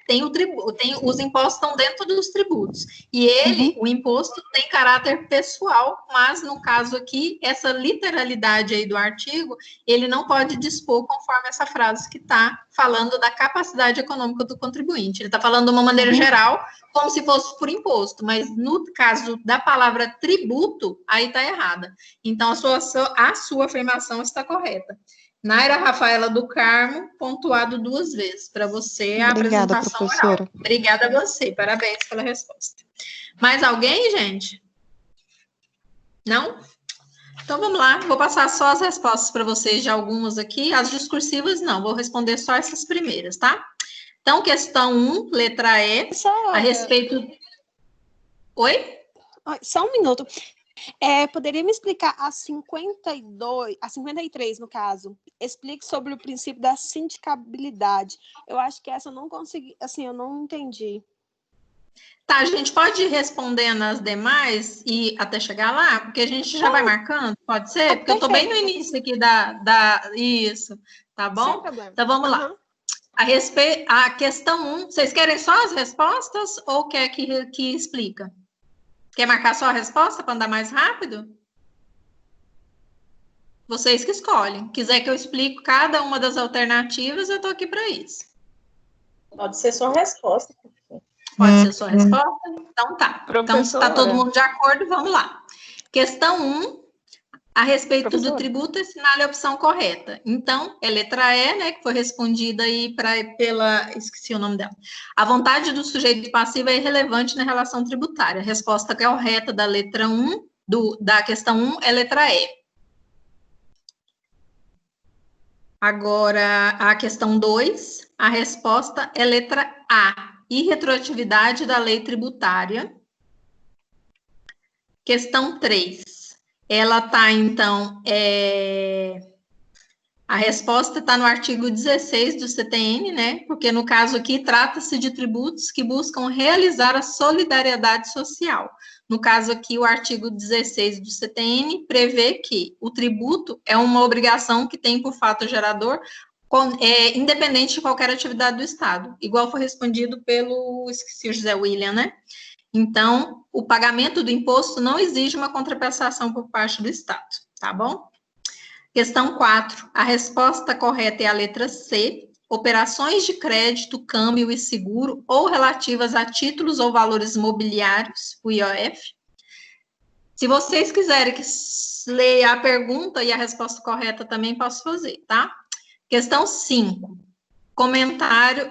[SPEAKER 1] os impostos estão dentro dos tributos. E o imposto tem caráter pessoal, mas no caso aqui, essa literalidade aí do artigo, ele não pode dispor conforme essa frase que está falando da capacidade econômica do contribuinte. Ele está falando de uma maneira geral, como se fosse por imposto, mas no caso da palavra tributo, aí está errada. Então, a sua afirmação está correta. Naira Rafaela do Carmo, pontuado 2 vezes, para você a
[SPEAKER 6] Obrigada,
[SPEAKER 1] apresentação
[SPEAKER 6] professora.
[SPEAKER 1] oral. Obrigada a você, parabéns pela resposta. Mais alguém, gente? Não? Então, vamos lá, vou passar só as respostas para vocês de algumas aqui, as discursivas não, vou responder só essas primeiras, tá? Então, questão 1, letra E, a respeito... Oi?
[SPEAKER 4] Só um minuto. Poderia me explicar a 53, no caso? Explique sobre o princípio da sindicabilidade. Eu acho que essa eu não consegui, assim, eu não entendi.
[SPEAKER 1] Tá, a gente pode ir respondendo as demais e até chegar lá? Porque a gente já vai marcando, pode ser? Porque eu tô bem no início aqui Isso, tá bom?
[SPEAKER 4] Sem problema.
[SPEAKER 1] Então, vamos lá. A questão 1, vocês querem só as respostas ou quer que explica? Quer marcar só a resposta para andar mais rápido? Vocês que escolhem. Quiser que eu explique cada uma das alternativas, eu estou aqui para isso.
[SPEAKER 7] Pode ser só a resposta.
[SPEAKER 1] Pode ser só a resposta? Então tá.
[SPEAKER 4] Professora.
[SPEAKER 1] Então está todo mundo de acordo, vamos lá. Questão 1, a respeito
[SPEAKER 4] Professora.
[SPEAKER 1] do tributo, assinale a opção correta. Então, é letra E, né, que foi respondida aí esqueci o nome dela. A vontade do sujeito passivo é irrelevante na relação tributária. A resposta correta da letra 1, da questão 1, é letra E. Agora, a questão 2, a resposta é letra A, irretroatividade da lei tributária. Questão 3, ela está, então, a resposta está no artigo 16 do CTN, né? Porque, no caso aqui, trata-se de tributos que buscam realizar a solidariedade social. No caso aqui, o artigo 16 do CTN prevê que o tributo é uma obrigação que tem por fato gerador, independente de qualquer atividade do Estado. Igual foi respondido esqueci o José William, né? Então, o pagamento do imposto não exige uma contraprestação por parte do Estado, tá bom? Questão 4, a resposta correta é a letra C, operações de crédito, câmbio e seguro ou relativas a títulos ou valores mobiliários, o IOF. Se vocês quiserem que leia a pergunta e a resposta correta também posso fazer, tá? Questão 5. Comentário,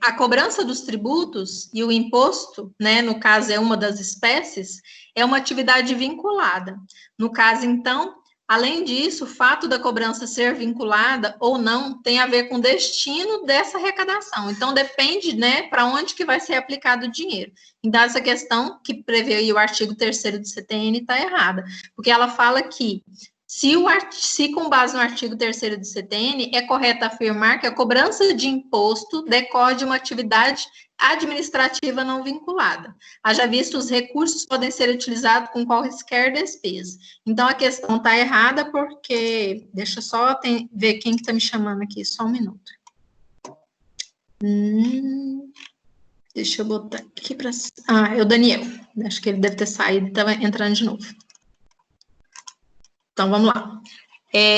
[SPEAKER 1] a cobrança dos tributos e o imposto, né, no caso é uma das espécies, é uma atividade vinculada. No caso, então, além disso, o fato da cobrança ser vinculada ou não tem a ver com o destino dessa arrecadação. Então, depende, né, para onde que vai ser aplicado o dinheiro. Então, essa questão que prevê aí o artigo 3º do CTN está errada, porque ela fala que se com base no artigo 3º do CTN, é correto afirmar que a cobrança de imposto decorre de uma atividade administrativa não vinculada. Haja visto, os recursos podem ser utilizados com qualquer despesa. Então, a questão está errada porque... Deixa eu só ver quem está me chamando aqui, só um minuto. Deixa eu botar aqui para... é o Daniel. Acho que ele deve ter saído e estava entrando de novo. Então, vamos lá.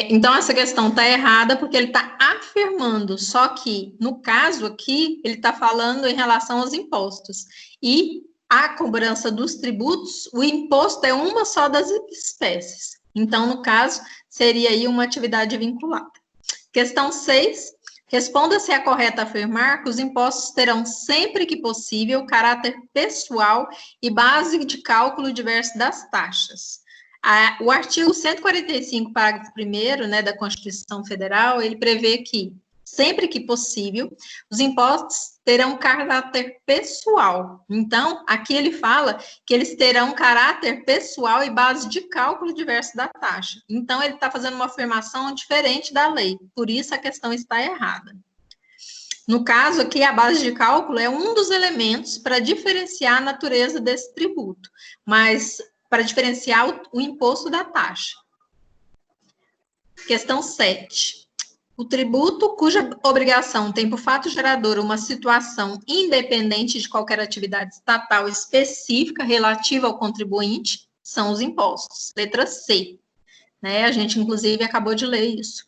[SPEAKER 1] Então, essa questão está errada porque ele está afirmando, só que, no caso aqui, ele está falando em relação aos impostos. E a cobrança dos tributos, o imposto é uma só das espécies. Então, no caso, seria aí uma atividade vinculada. Questão 6. Responda se é correto afirmar que os impostos terão, sempre que possível, caráter pessoal e base de cálculo diverso das taxas. O artigo 145, parágrafo 1º, né, da Constituição Federal, ele prevê que, sempre que possível, os impostos terão caráter pessoal. Então, aqui ele fala que eles terão caráter pessoal e base de cálculo diverso da taxa. Então, ele está fazendo uma afirmação diferente da lei, por isso a questão está errada. No caso aqui, a base de cálculo é um dos elementos para diferenciar a natureza desse tributo, mas para diferenciar o imposto da taxa. Questão 7. O tributo cuja obrigação tem por fato gerador uma situação independente de qualquer atividade estatal específica relativa ao contribuinte são os impostos. Letra C. Né? A gente, inclusive, acabou de ler isso.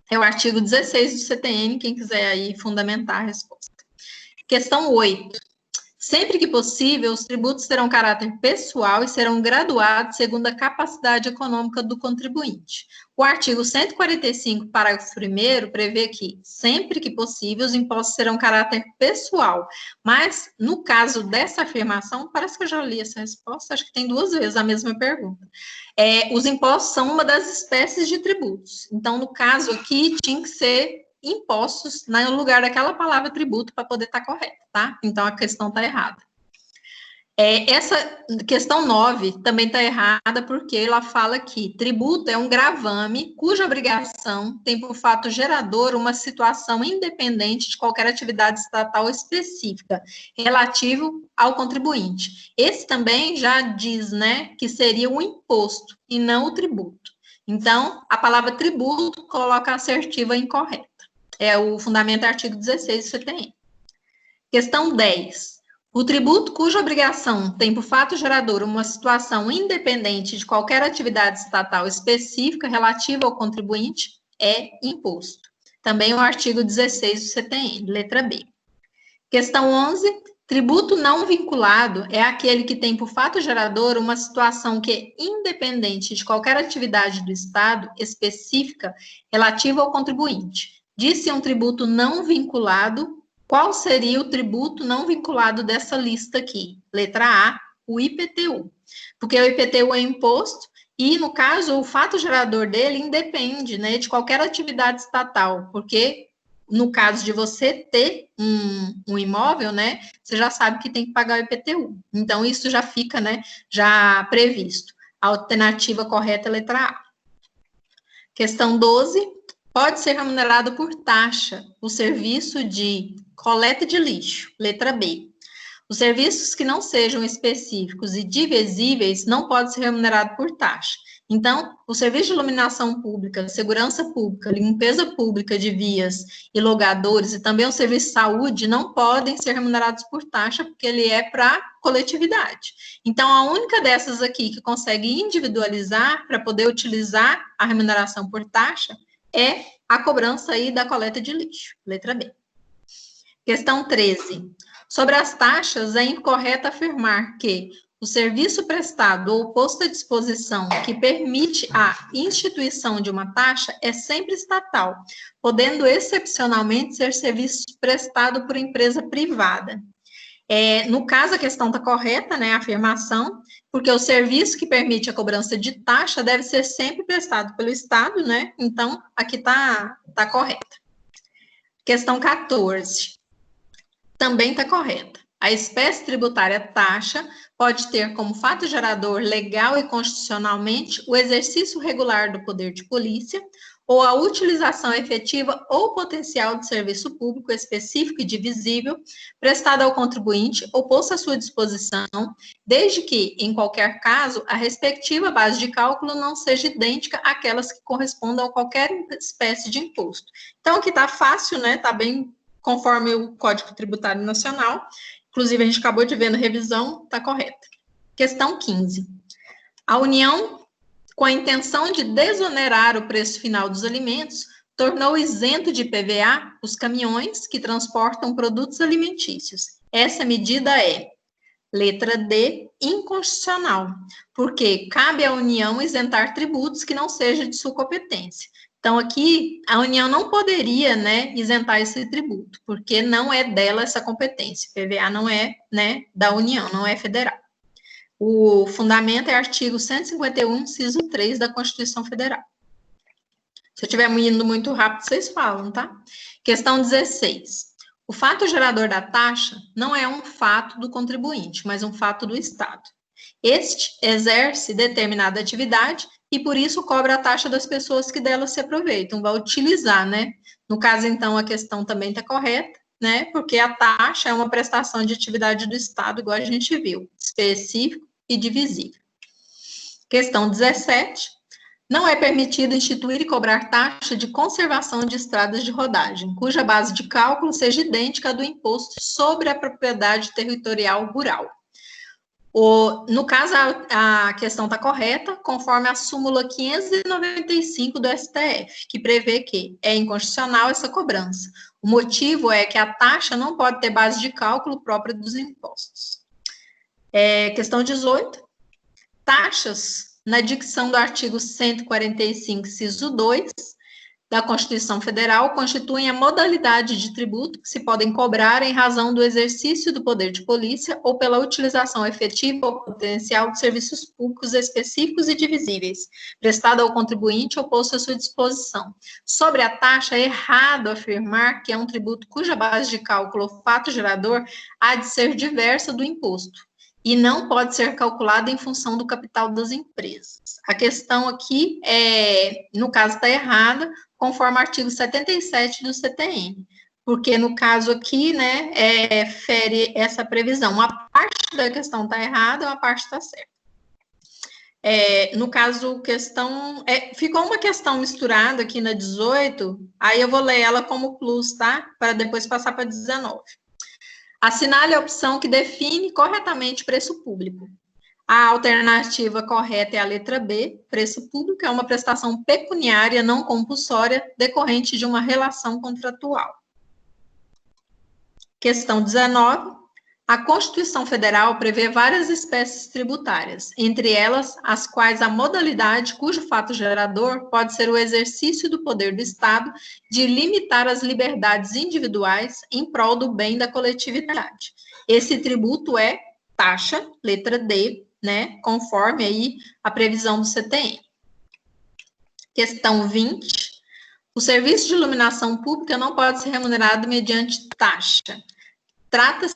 [SPEAKER 1] É o artigo 16 do CTN, quem quiser aí fundamentar a resposta. Questão 8. Sempre que possível, os tributos terão caráter pessoal e serão graduados segundo a capacidade econômica do contribuinte. O artigo 145, parágrafo 1º, prevê que, sempre que possível, os impostos terão caráter pessoal. Mas, no caso dessa afirmação, parece que eu já li essa resposta, acho que tem 2 vezes a mesma pergunta. Os impostos são uma das espécies de tributos. Então, no caso aqui, tinha que ser impostos no lugar daquela palavra tributo para poder estar correta, tá? Então, a questão está errada. Essa questão 9 também está errada, porque ela fala que tributo é um gravame cuja obrigação tem por fato gerador uma situação independente de qualquer atividade estatal específica relativo ao contribuinte. Esse também já diz, né, que seria o imposto e não o tributo. Então, a palavra tributo coloca a assertiva incorreta. O fundamento é artigo 16 do CTN. Questão 10. O tributo cuja obrigação tem por fato gerador uma situação independente de qualquer atividade estatal específica relativa ao contribuinte é imposto. Também o artigo 16 do CTN, letra B. Questão 11. Tributo não vinculado é aquele que tem por fato gerador uma situação que é independente de qualquer atividade do Estado específica relativa ao contribuinte. Disse um tributo não vinculado, qual seria o tributo não vinculado dessa lista aqui? Letra A, o IPTU. Porque o IPTU é imposto e, no caso, o fato gerador dele independe, né, de qualquer atividade estatal, porque, no caso de você ter um imóvel, né, você já sabe que tem que pagar o IPTU. Então, isso já fica, né, já previsto. A alternativa correta é a letra A. Questão 12. Pode ser remunerado por taxa o serviço de coleta de lixo, letra B. Os serviços que não sejam específicos e divisíveis não podem ser remunerados por taxa. Então, o serviço de iluminação pública, segurança pública, limpeza pública de vias e logadores e também o serviço de saúde não podem ser remunerados por taxa, porque ele é para coletividade. Então, a única dessas aqui que consegue individualizar para poder utilizar a remuneração por taxa é a cobrança aí da coleta de lixo, letra B. Questão 13. Sobre as taxas, é incorreto afirmar que o serviço prestado ou posto à disposição que permite a instituição de uma taxa é sempre estatal, podendo excepcionalmente ser serviço prestado por empresa privada. No caso, a questão está correta, né, a afirmação, porque o serviço que permite a cobrança de taxa deve ser sempre prestado pelo Estado, né, então, aqui está correta. Questão 14, também está correta. A espécie tributária taxa pode ter como fato gerador legal e constitucionalmente o exercício regular do poder de polícia, ou a utilização efetiva ou potencial de serviço público específico e divisível prestado ao contribuinte ou posto à sua disposição, desde que, em qualquer caso, a respectiva base de cálculo não seja idêntica àquelas que correspondam a qualquer espécie de imposto. Então, aqui está fácil, né? Está bem conforme o Código Tributário Nacional, inclusive a gente acabou de ver na revisão, está correta. Questão 15. A União, com a intenção de desonerar o preço final dos alimentos, tornou isento de IPVA os caminhões que transportam produtos alimentícios. Essa medida é, letra D, inconstitucional, porque cabe à União isentar tributos que não sejam de sua competência. Então, aqui, a União não poderia, né, isentar esse tributo, porque não é dela essa competência. IPVA não é, né, da União, não é federal. O fundamento é artigo 151, inciso 3 da Constituição Federal. Se eu estiver indo muito rápido, vocês falam, tá? Questão 16. O fato gerador da taxa não é um fato do contribuinte, mas um fato do Estado. Este exerce determinada atividade e, por isso, cobra a taxa das pessoas que dela se aproveitam, vai utilizar, né? No caso, então, a questão também está correta, né? Porque a taxa é uma prestação de atividade do Estado, igual a gente viu, específico e divisível. Questão 17. Não é permitido instituir e cobrar taxa de conservação de estradas de rodagem, cuja base de cálculo seja idêntica à do imposto sobre a propriedade territorial rural. No caso, a questão está correta, conforme a súmula 595 do STF, que prevê que é inconstitucional essa cobrança. O motivo é que a taxa não pode ter base de cálculo própria dos impostos. Questão 18. Taxas, na dicção do artigo 145, inciso 2 da Constituição Federal, constituem a modalidade de tributo que se podem cobrar em razão do exercício do poder de polícia ou pela utilização efetiva ou potencial de serviços públicos específicos e divisíveis, prestado ao contribuinte ou posto à sua disposição. Sobre a taxa, é errado afirmar que é um tributo cuja base de cálculo ou fato gerador há de ser diversa do imposto e não pode ser calculada em função do capital das empresas. A questão aqui, no caso, está errada, conforme o artigo 77 do CTN, porque no caso aqui, né, fere essa previsão. Uma parte da questão está errada, uma parte está certa. No caso, ficou uma questão misturada aqui na 18, aí eu vou ler ela como plus, tá? Para depois passar para 19. Assinale a opção que define corretamente preço público. A alternativa correta é a letra B. Preço público é uma prestação pecuniária não compulsória decorrente de uma relação contratual. Questão 19. A Constituição Federal prevê várias espécies tributárias, entre elas as quais a modalidade cujo fato gerador pode ser o exercício do poder do Estado de limitar as liberdades individuais em prol do bem da coletividade. Esse tributo é taxa, letra D, né, conforme aí a previsão do CTN. Questão 20. O serviço de iluminação pública não pode ser remunerado mediante taxa. Trata-se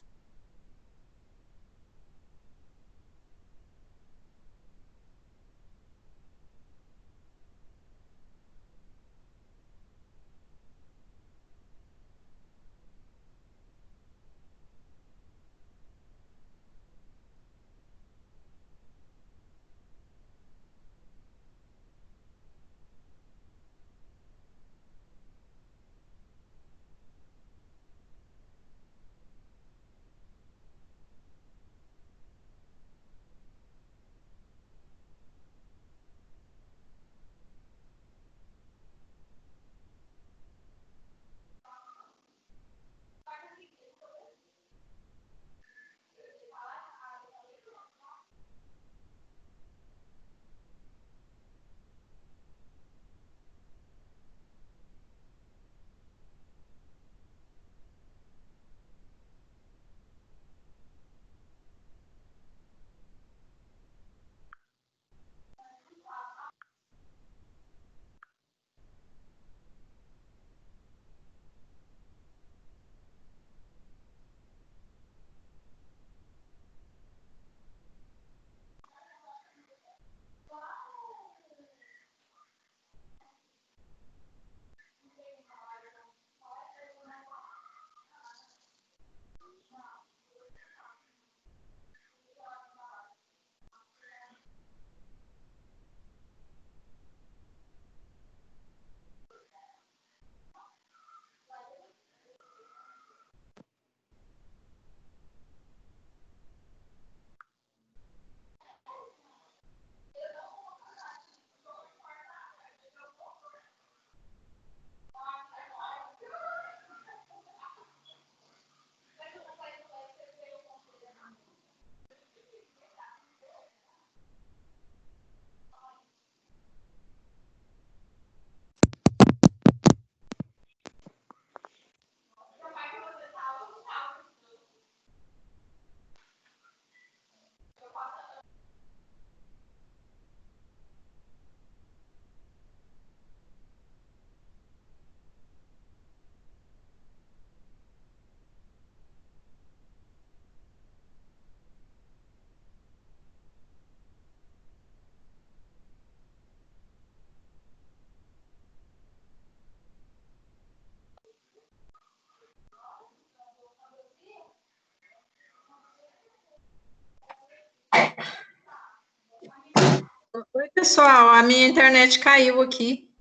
[SPEAKER 7] Oi,
[SPEAKER 1] Pessoal, a minha internet caiu aqui.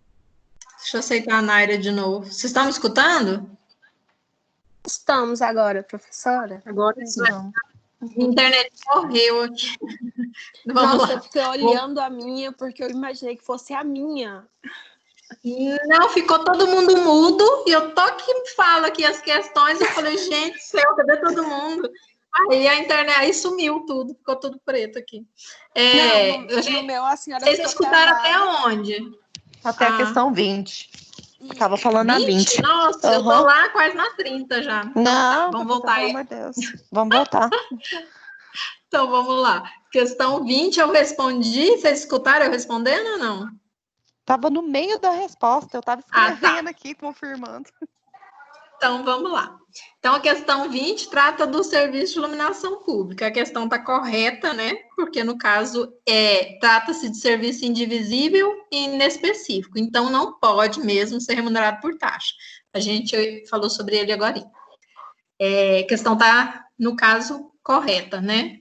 [SPEAKER 1] Deixa eu aceitar a Naira de novo. Vocês estão me escutando?
[SPEAKER 4] Estamos agora, professora.
[SPEAKER 1] Agora sim.
[SPEAKER 6] Não.
[SPEAKER 1] Minha internet morreu aqui. Vamos
[SPEAKER 4] Nossa,
[SPEAKER 1] lá.
[SPEAKER 4] eu fiquei olhando a minha porque eu imaginei que fosse a minha.
[SPEAKER 1] Não, ficou todo mundo mudo e eu tô que falo aqui as questões. Eu falei, gente do céu, cadê todo mundo? Aí a internet, aí sumiu tudo, ficou tudo preto aqui.
[SPEAKER 4] No meu, a senhora
[SPEAKER 1] Vocês
[SPEAKER 4] ficou
[SPEAKER 1] escutaram
[SPEAKER 4] travada.
[SPEAKER 1] até onde?
[SPEAKER 6] Até a questão 20. Tava falando a 20.
[SPEAKER 1] Nossa, eu tô lá quase na 30 já.
[SPEAKER 6] Não,
[SPEAKER 1] vamos
[SPEAKER 6] professora,
[SPEAKER 1] voltar aí.
[SPEAKER 6] pelo amor de Deus. Vamos voltar.
[SPEAKER 1] Então, vamos lá. Questão 20 eu respondi. Vocês escutaram eu respondendo ou não?
[SPEAKER 6] Tava no meio da resposta, eu tava escrevendo aqui, confirmando.
[SPEAKER 1] Então, vamos lá. Então, a questão 20 trata do serviço de iluminação pública. A questão está correta, né? Porque, no caso, trata-se de serviço indivisível e inespecífico. Então, não pode mesmo ser remunerado por taxa. A gente falou sobre ele agora. A questão está, no caso, correta, né?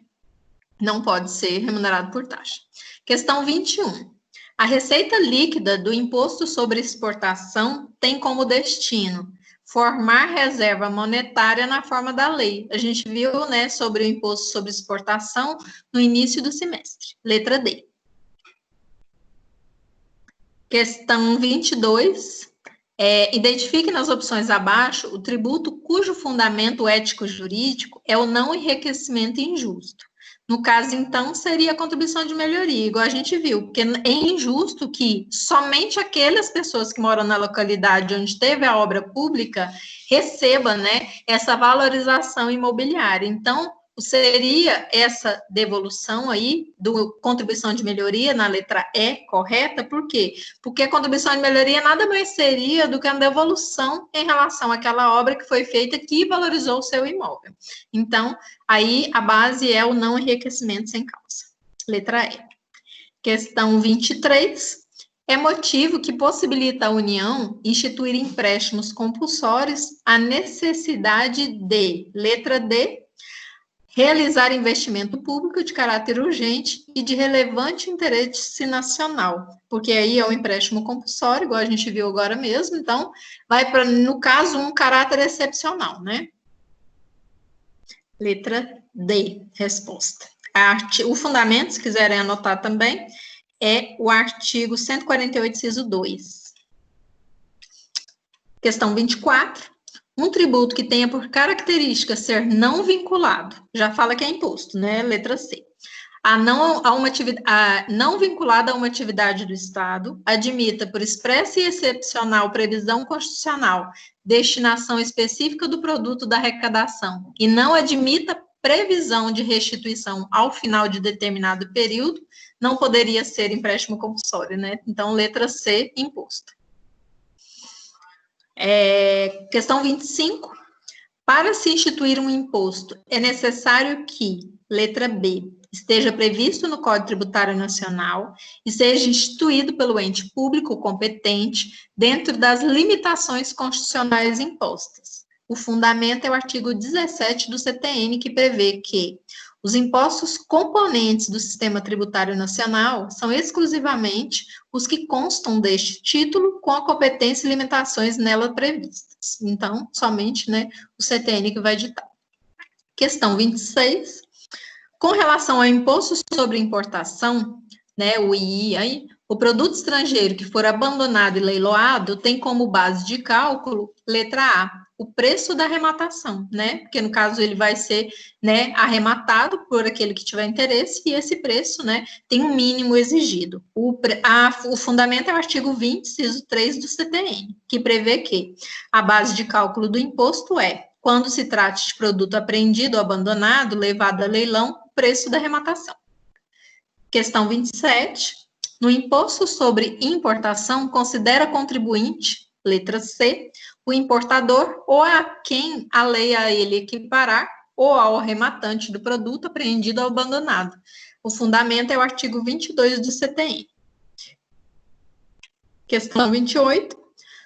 [SPEAKER 1] Não pode ser remunerado por taxa. Questão 21. A receita líquida do imposto sobre exportação tem como destino formar reserva monetária na forma da lei. A gente viu, né, sobre o imposto sobre exportação no início do semestre. Letra D. Questão 22. Identifique nas opções abaixo o tributo cujo fundamento ético-jurídico é o não enriquecimento injusto. No caso, então, seria a contribuição de melhoria, igual a gente viu, porque é injusto que somente aquelas pessoas que moram na localidade onde teve a obra pública recebam, né, essa valorização imobiliária. Então, seria essa devolução aí do contribuição de melhoria na letra E correta, por quê? Porque a contribuição de melhoria nada mais seria do que uma devolução em relação àquela obra que foi feita que valorizou o seu imóvel. Então, aí a base é o não enriquecimento sem causa. Letra E. Questão 23. É motivo que possibilita a União instituir empréstimos compulsórios a necessidade de, letra D, realizar investimento público de caráter urgente e de relevante interesse nacional, porque aí é o empréstimo compulsório, igual a gente viu agora mesmo, então vai para, no caso, um caráter excepcional, né? Letra D, resposta. O fundamento, se quiserem anotar também, é o artigo 148, inciso 2. Questão 24. Um tributo que tenha por característica ser não vinculado, já fala que é imposto, né? Letra C. Não vinculada a uma atividade do Estado, admita por expressa e excepcional previsão constitucional destinação específica do produto da arrecadação e não admita previsão de restituição ao final de determinado período, não poderia ser empréstimo compulsório, né? Então, letra C, imposto. Questão 25. Para se instituir um imposto, é necessário que, letra B, esteja previsto no Código Tributário Nacional e seja instituído pelo ente público competente dentro das limitações constitucionais impostas. O fundamento é o artigo 17 do CTN, que prevê que os impostos componentes do Sistema Tributário Nacional são exclusivamente os que constam deste título com a competência e limitações nela previstas. Então, somente, né, o CTN que vai ditar. Questão 26. Com relação ao imposto sobre importação, né, o II, aí, o produto estrangeiro que for abandonado e leiloado tem como base de cálculo, letra A, o preço da arrematação, né? Porque no caso ele vai ser, né, arrematado por aquele que tiver interesse e esse preço, né, tem um mínimo exigido. O fundamento é o artigo 20, inciso 3 do CTN, que prevê que a base de cálculo do imposto é, quando se trate de produto apreendido ou abandonado, levado a leilão, o preço da arrematação. Questão 27. No imposto sobre importação, considera contribuinte, letra C, o importador ou a quem a lei a ele equiparar ou ao arrematante do produto apreendido ou abandonado. O fundamento é o artigo 22 do CTN. Questão 28.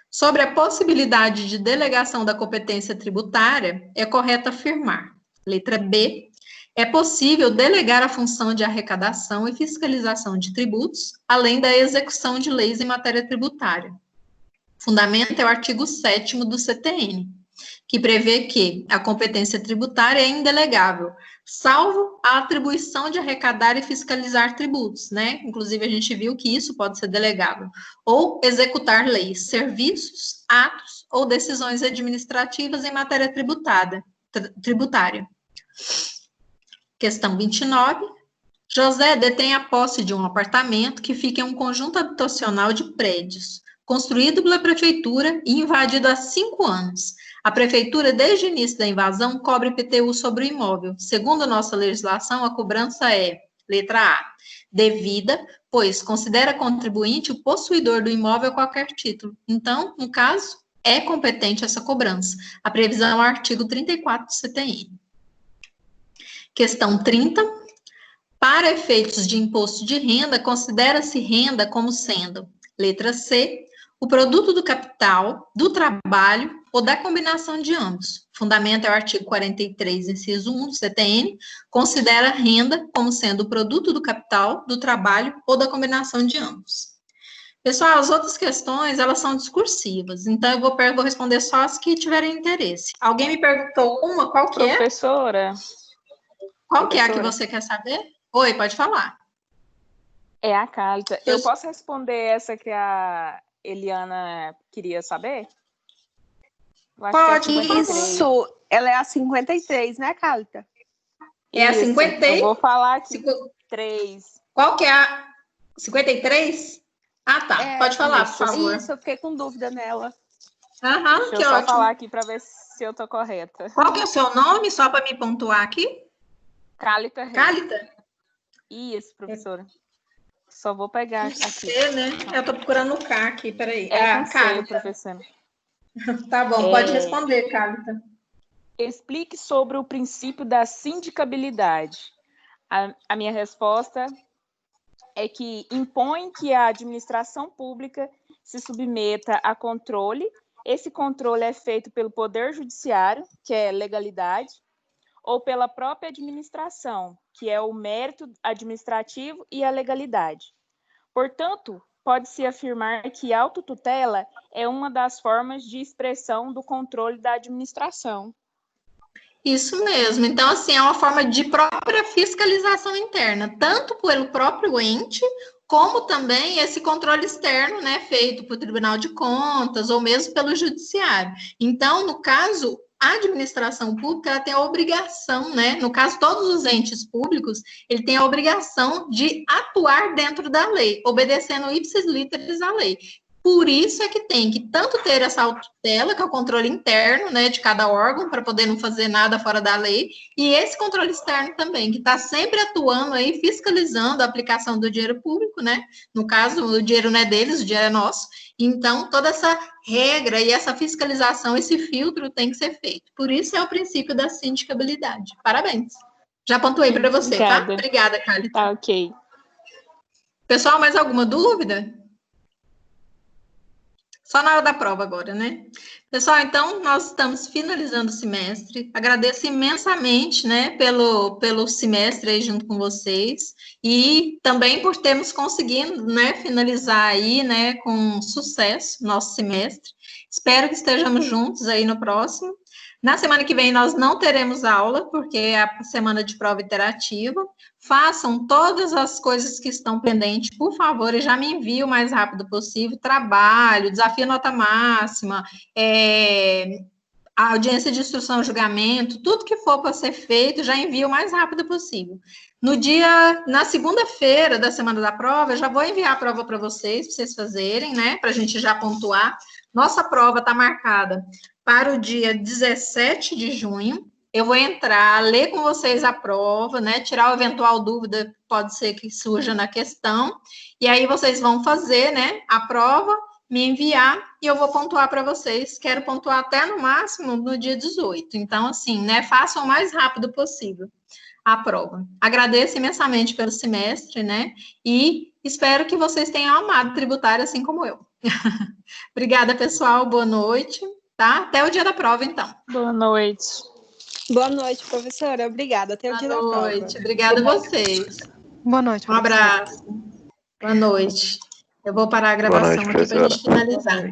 [SPEAKER 1] Sobre a possibilidade de delegação da competência tributária, é correto afirmar, letra B, é possível delegar a função de arrecadação e fiscalização de tributos, além da execução de leis em matéria tributária. O fundamento é o artigo 7º do CTN, que prevê que a competência tributária é indelegável, salvo a atribuição de arrecadar e fiscalizar tributos, né? Inclusive, a gente viu que isso pode ser delegável, ou executar leis, serviços, atos ou decisões administrativas em matéria tributária. Questão 29. José detém a posse de um apartamento que fica em um conjunto habitacional de prédios, construído pela prefeitura e invadido há 5 anos. A prefeitura, desde o início da invasão, cobra IPTU sobre o imóvel. Segundo nossa legislação, a cobrança é, letra A, devida, pois considera contribuinte o possuidor do imóvel a qualquer título. Então, no caso, é competente essa cobrança. A previsão é o artigo 34 do CTN. Questão 30. Para efeitos de imposto de renda, considera-se renda como sendo, letra C, o produto do capital, do trabalho ou da combinação de ambos. Fundamento é o artigo 43, inciso 1 do CTN, considera renda como sendo o produto do capital, do trabalho ou da combinação de ambos. Pessoal, as outras questões, elas são discursivas, então eu vou responder só as que tiverem interesse. Alguém me perguntou uma, qual que é?
[SPEAKER 8] Professora.
[SPEAKER 1] Qual que é a que você quer saber? Oi, pode falar.
[SPEAKER 8] É a Cálita. Eu posso responder essa que a Eliana queria saber?
[SPEAKER 1] Pode.
[SPEAKER 4] Isso, ela é a 53, né, Cálita?
[SPEAKER 1] É a 53?
[SPEAKER 8] Eu vou falar aqui. 3.
[SPEAKER 1] Qual que é a 53? Ah, tá. Pode falar, por favor.
[SPEAKER 4] Isso, eu fiquei com dúvida nela.
[SPEAKER 1] Aham,
[SPEAKER 8] Deixa
[SPEAKER 1] que
[SPEAKER 8] eu só
[SPEAKER 1] ótimo.
[SPEAKER 8] falar aqui para ver se eu tô correta.
[SPEAKER 1] Qual que é o seu nome, só para me pontuar aqui?
[SPEAKER 8] Cálita Reis.
[SPEAKER 1] Cálita?
[SPEAKER 8] Isso, professora. Só vou pegar aqui.
[SPEAKER 1] C, né? Eu tô procurando o K aqui, peraí.
[SPEAKER 8] É com
[SPEAKER 1] Cálita.
[SPEAKER 8] C, professora.
[SPEAKER 1] Tá bom, pode responder, Cálita.
[SPEAKER 8] Explique sobre o princípio da sindicabilidade. A minha resposta é que impõe que a administração pública se submeta a controle. Esse controle é feito pelo Poder Judiciário, que é legalidade, ou pela própria administração, que é o mérito administrativo e a legalidade. Portanto, pode-se afirmar que a autotutela é uma das formas de expressão do controle da administração.
[SPEAKER 1] Isso mesmo. Então, assim, é uma forma de própria fiscalização interna, tanto pelo próprio ente, como também esse controle externo, né, feito por Tribunal de Contas ou mesmo pelo Judiciário. Então, no caso, a administração pública ela tem a obrigação, né, no caso, todos os entes públicos, ele tem a obrigação de atuar dentro da lei, obedecendo ipsis literis à lei. Por isso é que tem que tanto ter essa autotutela, que é o controle interno, né, de cada órgão, para poder não fazer nada fora da lei, e esse controle externo também, que está sempre atuando aí, fiscalizando a aplicação do dinheiro público, né, no caso, o dinheiro não é deles, o dinheiro é nosso, então, toda essa regra e essa fiscalização, esse filtro tem que ser feito. Por isso é o princípio da sindicabilidade. Parabéns. Já pontuei para você,
[SPEAKER 8] Obrigada.
[SPEAKER 1] tá? Obrigada, Cálita.
[SPEAKER 8] Tá, ok.
[SPEAKER 1] Pessoal, mais alguma dúvida? Só na hora da prova agora, né? Pessoal, então, nós estamos finalizando o semestre. Agradeço imensamente, né, pelo semestre aí junto com vocês. E também por termos conseguido, né, finalizar aí, né, com sucesso nosso semestre. Espero que estejamos juntos aí no próximo. Na semana que vem nós não teremos aula, porque é a semana de prova interativa. Façam todas as coisas que estão pendentes, por favor, e já me envie o mais rápido possível. Trabalho, desafio nota máxima, a audiência de instrução e julgamento, tudo que for para ser feito, já envie o mais rápido possível. Na segunda-feira da semana da prova, eu já vou enviar a prova para vocês fazerem, né, para a gente já pontuar. Nossa prova está marcada para o dia 17 de junho. Eu vou entrar, ler com vocês a prova, né? Tirar a eventual dúvida, pode ser que surja na questão. E aí vocês vão fazer, né? A prova, me enviar e eu vou pontuar para vocês. Quero pontuar até no máximo no dia 18. Então, assim, né? Façam o mais rápido possível a prova. Agradeço imensamente pelo semestre, né? E espero que vocês tenham amado tributário assim como eu. Obrigada, pessoal. Boa noite, tá? Até o dia da prova, então.
[SPEAKER 8] Boa noite.
[SPEAKER 4] Boa noite, professora. Obrigada. Até o dia da prova.
[SPEAKER 1] Boa noite. Obrigada a vocês.
[SPEAKER 6] Boa noite,
[SPEAKER 1] Um abraço. Boa noite. Eu vou parar a gravação aqui para a gente finalizar.